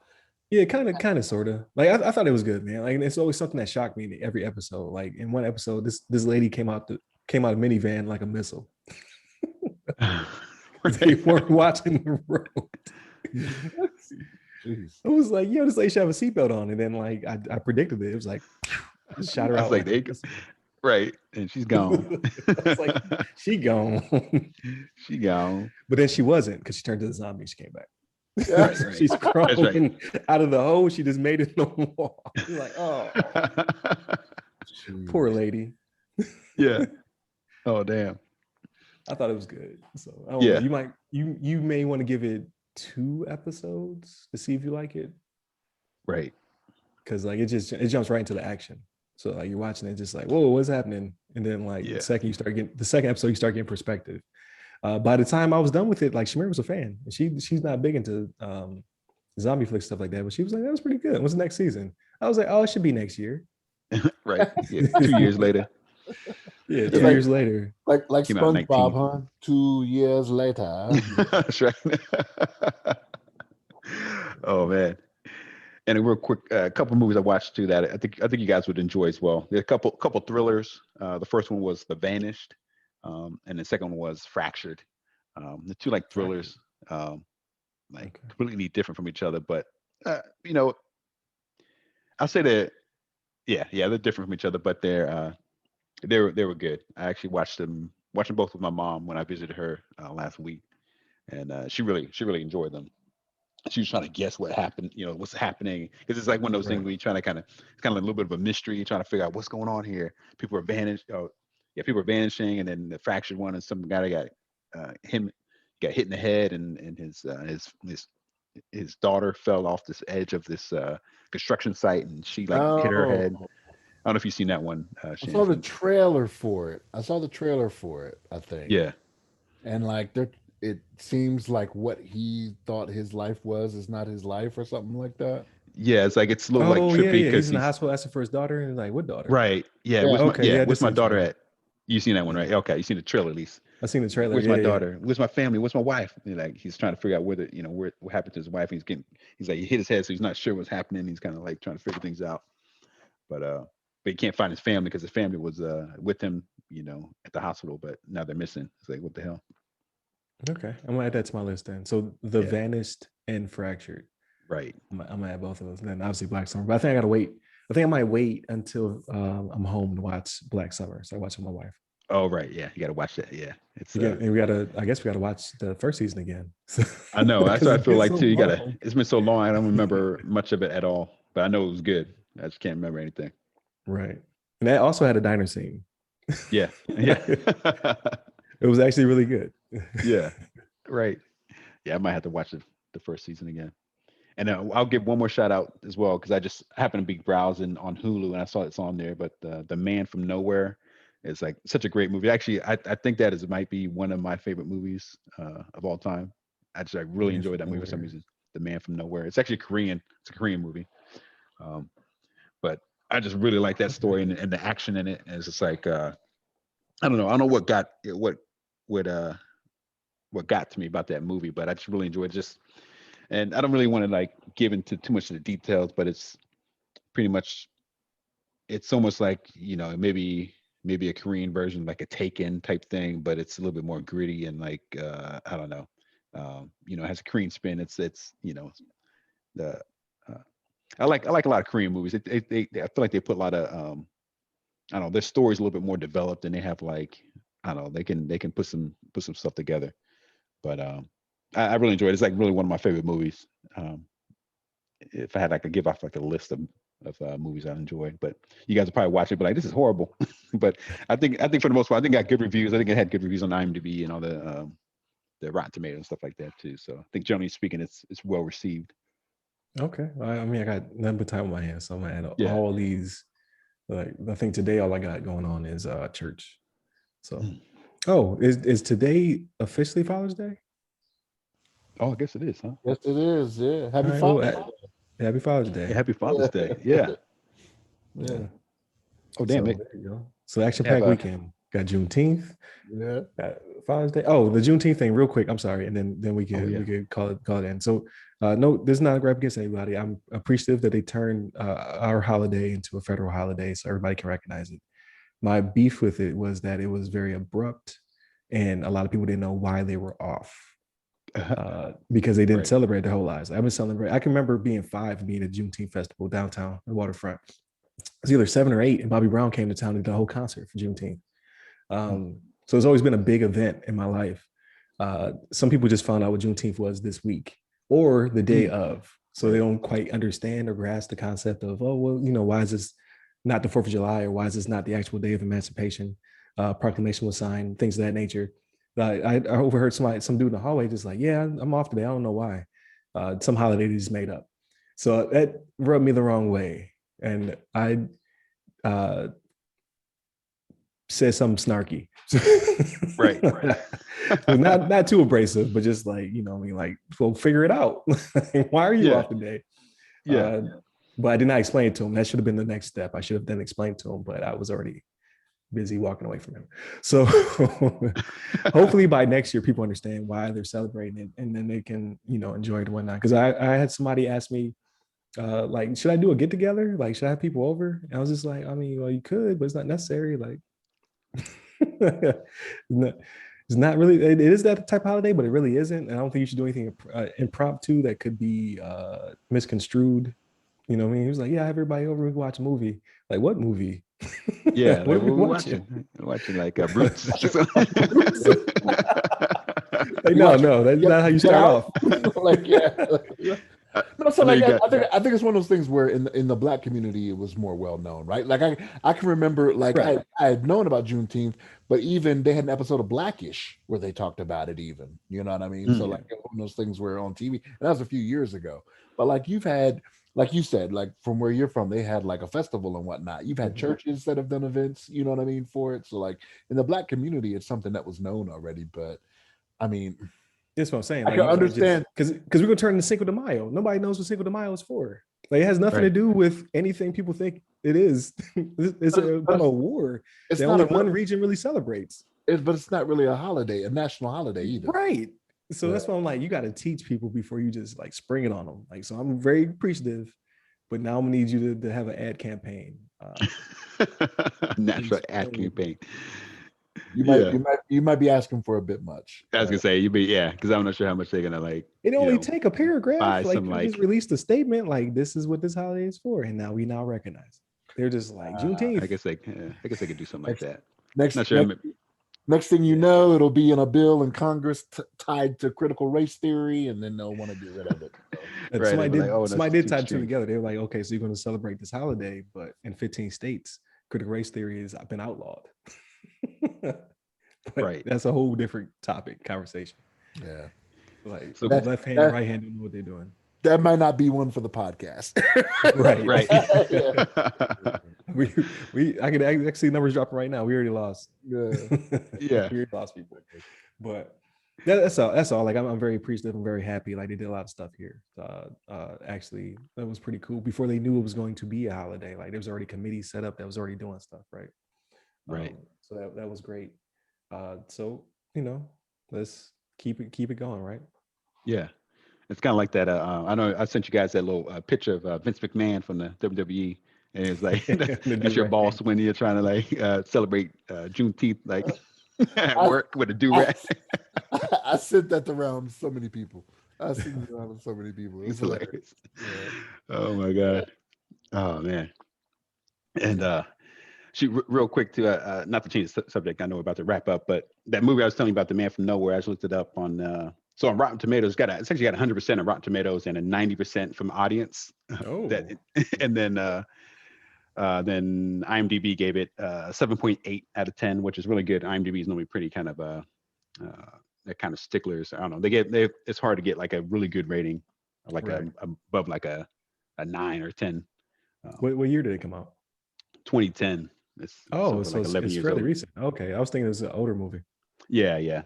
Yeah, kind of, sort of. Like I thought it was good, man. Like it's always something that shocked me in every episode. Like in one episode, this lady came out of a minivan like a missile. They weren't watching the road. Jeez. I was like, yo, this lady should have a seatbelt on. And then like I predicted it. It was like I just shot her I was out like, like a they missile. right, and she's gone. I was like, she gone. She gone. But then she wasn't because she turned to the zombie. She came back. Yeah. Right, right. She's That's crawling right. out of the hole. She just made it in the wall. You're like, oh, poor Jeez. lady. Yeah. Oh damn. I thought it was good. So I don't know. Yeah. You may want to give it 2 episodes to see if you like it. Right. Because like it jumps right into the action. So like you're watching it just like, whoa, what's happening? And then like Yeah. the second episode, you start getting perspective. By the time I was done with it, like Shamir was a fan. She's not big into zombie flick stuff like that, but she was like, that was pretty good. What's the next season? I was like, oh, it should be next year. Right. Yeah. 2 years later. Yeah, It's 2 years later. Like Came out in SpongeBob, 19. huh? 2 years later. That's right. Oh man. And a real quick, a couple movies I watched too that I think you guys would enjoy as well. There are a couple thrillers. The first one was The Vanished, and the second one was Fractured. The two like thrillers, like Okay. completely different from each other, but you know, I'll say that yeah, they're different from each other, but they were good. I actually watched them both with my mom when I visited her last week, and she really enjoyed them. She was trying to guess what happened, what's happening, because it's like one of those things Right. where you're trying to it's kind of a little bit of a mystery, you're trying to figure out what's going on here. People are vanished, people are vanishing, and then the fractured one, and some guy got him got hit in the head, and his daughter fell off this edge of this construction site, and she like hit her head. Oh, I don't know if you've seen that one, I saw the Shannon. trailer for it. I saw the trailer for it, I think. Yeah, And like there it seems like what he thought his life was is not his life or something like that. yeah, it's like it's a little like Oh yeah, trippy yeah. He's because in the he's hospital asking for his daughter, and he's like, "What daughter?" right. Yeah, Yeah. Okay, yeah, I did where's see my the daughter trailer. at? You seen that one, right? Yeah. Okay, you seen the trailer at least. I seen the trailer. Where's Yeah, my yeah. daughter? Where's my family? Where's my wife? And like he's trying to figure out whether what happened to his wife. He's like he hit his head, so he's not sure what's happening. He's kind of like trying to figure things out, but he can't find his family because his family was with him, at the hospital, but now they're missing. It's like what the hell? Okay, I'm gonna add that to my list then. So the Yeah. vanished and fractured. Right. I'm gonna add both of those. And then obviously Black Summer, but I think I gotta wait. I think I might wait until I'm home to watch Black Summer. So I watch with my wife. Oh, right. Yeah, you got to watch that. Yeah, it's. Again, and we gotta. I guess we gotta watch the first season again. I know. That's Because what I it's feel been like so too. You gotta. long. It's been so long. I don't remember much of it at all, but I know it was good. I just can't remember anything. Right, and that also had a diner scene. Yeah. Yeah. It was actually really good. Yeah. Right. Yeah, I might have to watch the first season again. And I'll give one more shout out as well because I just happened to be browsing on Hulu and I saw it's on there. But the Man from Nowhere is like such a great movie. Actually, I think that might be one of my favorite movies of all time. I really Man enjoyed from that movie for some Nowhere. reason. The Man from Nowhere. It's actually Korean. It's a Korean movie. But I just really like that story and the action in it. And it's just like I don't know. I don't know what got to me about that movie, but I just really enjoyed it. And I don't really want to like give into too much of the details, but it's pretty much it's almost like maybe a Korean version, like a Taken type thing, but it's a little bit more gritty and like I don't know, it has a Korean spin. It's the I like a lot of Korean movies. They I feel like they put a lot of I don't know, their story's a little bit more developed and they have like I don't know, they can put some stuff together. But I really enjoyed it. It's like really one of my favorite movies. If I had like to give off like a list of movies I enjoyed, but you guys will probably watch it, but like this is horrible. But I think for the most part, I think it got good reviews. I think it had good reviews on IMDb and all the Rotten Tomatoes and stuff like that too. So I think generally speaking, it's well received. Okay, I mean I got nothing but time on my hands, so I'm gonna add Yeah. all these. Like I think today all I got going on is church. So, oh, is today officially Father's Day? Oh, I guess it is, huh? Yes, it is. Yeah. Happy All right, Father's well, Happy Father's Day. Yeah, happy Father's Day. Yeah. Yeah. Oh, damn So it. there you go. So action Have packed a- weekend. Got Juneteenth. Yeah. Got Father's Day. Oh, the Juneteenth thing, real quick. I'm sorry, and then we can yeah. we can call it in. So no, this is not a grab against anybody. I'm appreciative that they turned our holiday into a federal holiday so everybody can recognize it. My beef with it was that it was very abrupt, and a lot of people didn't know why they were off. Because they didn't Right. celebrate their whole lives. I've been celebrating. I can remember being 5 and being at Juneteenth festival downtown, the waterfront. It's either 7 or 8, and Bobby Brown came to town to do the whole concert for Juneteenth. So it's always been a big event in my life. Some people just found out what Juneteenth was this week or the day of, so they don't quite understand or grasp the concept of, oh well, why is this not the 4th of July, or why is this not the actual day of emancipation? Proclamation was signed, things of that nature. I overheard some dude in the hallway just like, yeah, I'm off today. I don't know why. Some holiday they just made up. So that rubbed me the wrong way. And I said something snarky. Right. not too abrasive, but just like, like, well, figure it out. Why are you Yeah. off today? Yeah. But I did not explain it to him. That should have been the next step. I should have then explained to him, but I was already busy walking away from him. So hopefully by next year, people understand why they're celebrating it, and then they can, enjoy it and whatnot. Because I had somebody ask me, like, should I do a get together? Like, should I have people over? And I was just like, I mean, well, you could, but it's not necessary. Like, it's not really. It is that type of holiday, but it really isn't. And I don't think you should do anything impromptu that could be misconstrued. You know what I mean? He was like, yeah, have everybody over, we can watch a movie. Like, what movie? Yeah. What Like, are we what we watching? watching? We're watching like Roots. Like, no, that's not how you start off. Like, yeah. No, so I know like you got. I think it's one of those things where in the black community it was more well known, right? Like I can remember like Right. I had known about Juneteenth, but even they had an episode of Blackish where they talked about it. Even you know what I mean? So Mm. like it was one of those things where on TV, and that was a few years ago. But like you've had, like you said, like from where you're from, they had like a festival and whatnot. You've had Mhm. churches that have done events, you know what I mean, for it. So like in the black community, it's something that was known already. But I mean, That's what I'm saying. I Like can you can't just understand. because we're gonna turn into Cinco de Mayo. Nobody knows what Cinco de Mayo is for. Like it has nothing to Right. do with anything people think it is. It's But about a war it's that not only a one real, region really celebrates. but it's not really a holiday, a national holiday either. Right. So Yeah. that's why I'm like, you got to teach people before you just like spring it on them. Like, so I'm very appreciative, but now I'm gonna need you to have an ad campaign. Natural ad Explain it. campaign. You Yeah. might be asking for a bit much. I was gonna say yeah, because I'm not sure how much they're gonna like, It only take a paragraph. buy Like some you just released a statement, like this is what this holiday is for, and now we now recognize. They're just like I Juneteenth. guess I guess they could do something like next that. next Not sure. next next thing you Yeah. know, it'll be in a bill in Congress tied to critical race theory, and then they'll want to get rid of it. So, And Right. They'd be like, oh, that's somebody did too tie the two extreme. together. They were like, okay, so you're going to celebrate this holiday, but in 15 states, critical race theory has been outlawed. But Right. that's a whole different topic conversation. yeah, Like So left hand, that right hand don't know what they're doing. that might not be one for the podcast. Right. right. Yeah. We I can actually numbers dropping right now. We already lost. Yeah. Yeah. We already lost people. But that's all. That's all. Like I'm very appreciative. I'm very happy. Like they did a lot of stuff here. Actually, that was pretty cool. Before they knew it was going to be a holiday, like there was already committees set up that was already doing stuff, right? Right. So that was great. So let's keep it going, right? Yeah. It's kind of like that. I know I sent you guys that little picture of Vince McMahon from the WWE, and it's like that's your boss when you're trying to like celebrate Juneteenth, like at I, work with a do I, rag. I sent that around so many people. I sent it around to so many people. It was It's hilarious. hilarious. Yeah. Oh my god. Oh man. And Yeah. real quick to not to change the subject. I know we're about to wrap up, but that movie I was telling you about, The Man from Nowhere, I just looked it up on. So on Rotten Tomatoes, it's actually got 100% on Rotten Tomatoes and a 90% from audience. Oh, And then IMDb gave it 7.8 out of 10, which is really good. IMDb is normally pretty kind of they're kind of sticklers. I don't know. It's hard to get like a really good rating, like right. above like a 9 or 10. What year did it come out? 2010. Oh, So so like 11 it's years fairly old. recent. Okay, I was thinking it was an older movie. Yeah, yeah.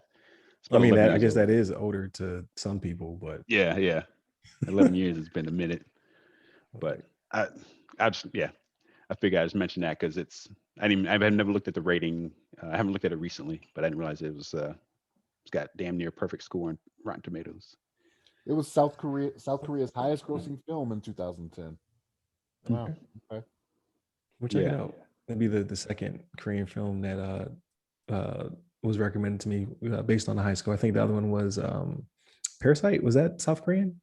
It's I about mean, 11 I years guess old. that is older to some people, but Yeah, yeah. 11 years has been a minute, but okay. I just I figured I just mention that because I've never looked at the rating. I haven't looked at it recently, but I didn't realize it's got damn near perfect score on Rotten Tomatoes. It was South Korea's highest grossing film in 2010. Wow. Okay. We'll check it Yeah. out. That'd be the second Korean film that was recommended to me based on the high score. I think the other one was Parasite. Was that South Korean?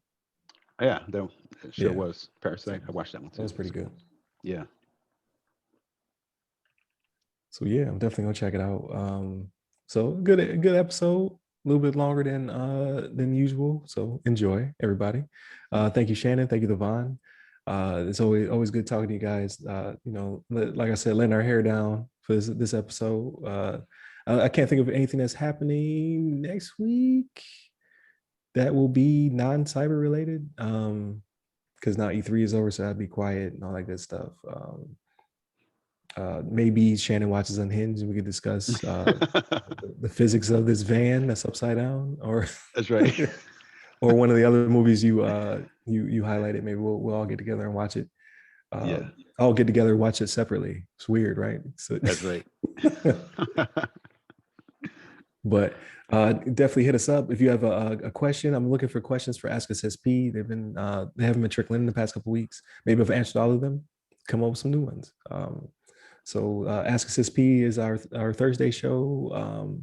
Yeah, that sure Yeah. was Parasite. I watched that one too. That was pretty good. Yeah. So yeah, I'm definitely gonna check it out. So good episode, a little bit longer than usual. So enjoy, everybody. Thank you, Shannon. Thank you, LeVon. It's always good talking to you guys. Like I said, letting our hair down for this episode. I can't think of anything that's happening next week that will be non-cyber related. Because now E3 is over, so I'd be quiet and all that good stuff. Maybe Shannon watches Unhinged and we could discuss the physics of this van that's upside down, or That's right. or one of the other movies you highlighted. Maybe we'll all get together and watch it. Yeah. All get together and watch it separately. It's weird, right? So, That's right. but definitely hit us up if you have a question. I'm looking for questions for Ask Us SP. They haven't been trickling in the past couple of weeks. Maybe I've answered all of them. Come up with some new ones. So Ask Us SP is our Thursday show.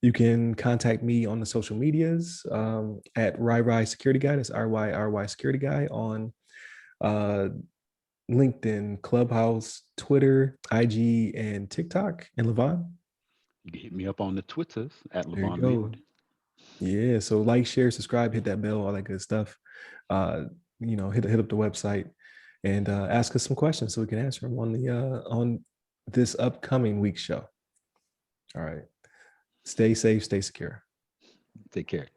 You can contact me on the social medias at RyRy Security Guy. That's RYRY Security Guy on LinkedIn, Clubhouse, Twitter, IG, and TikTok. And LeVon? You can hit me up on the Twitters at There you LeVon go. Mend. Yeah. So like, share, subscribe, hit that bell, all that good stuff. hit up the website and ask us some questions so we can answer them on this upcoming week's show. All right. Stay safe, stay secure. Take care.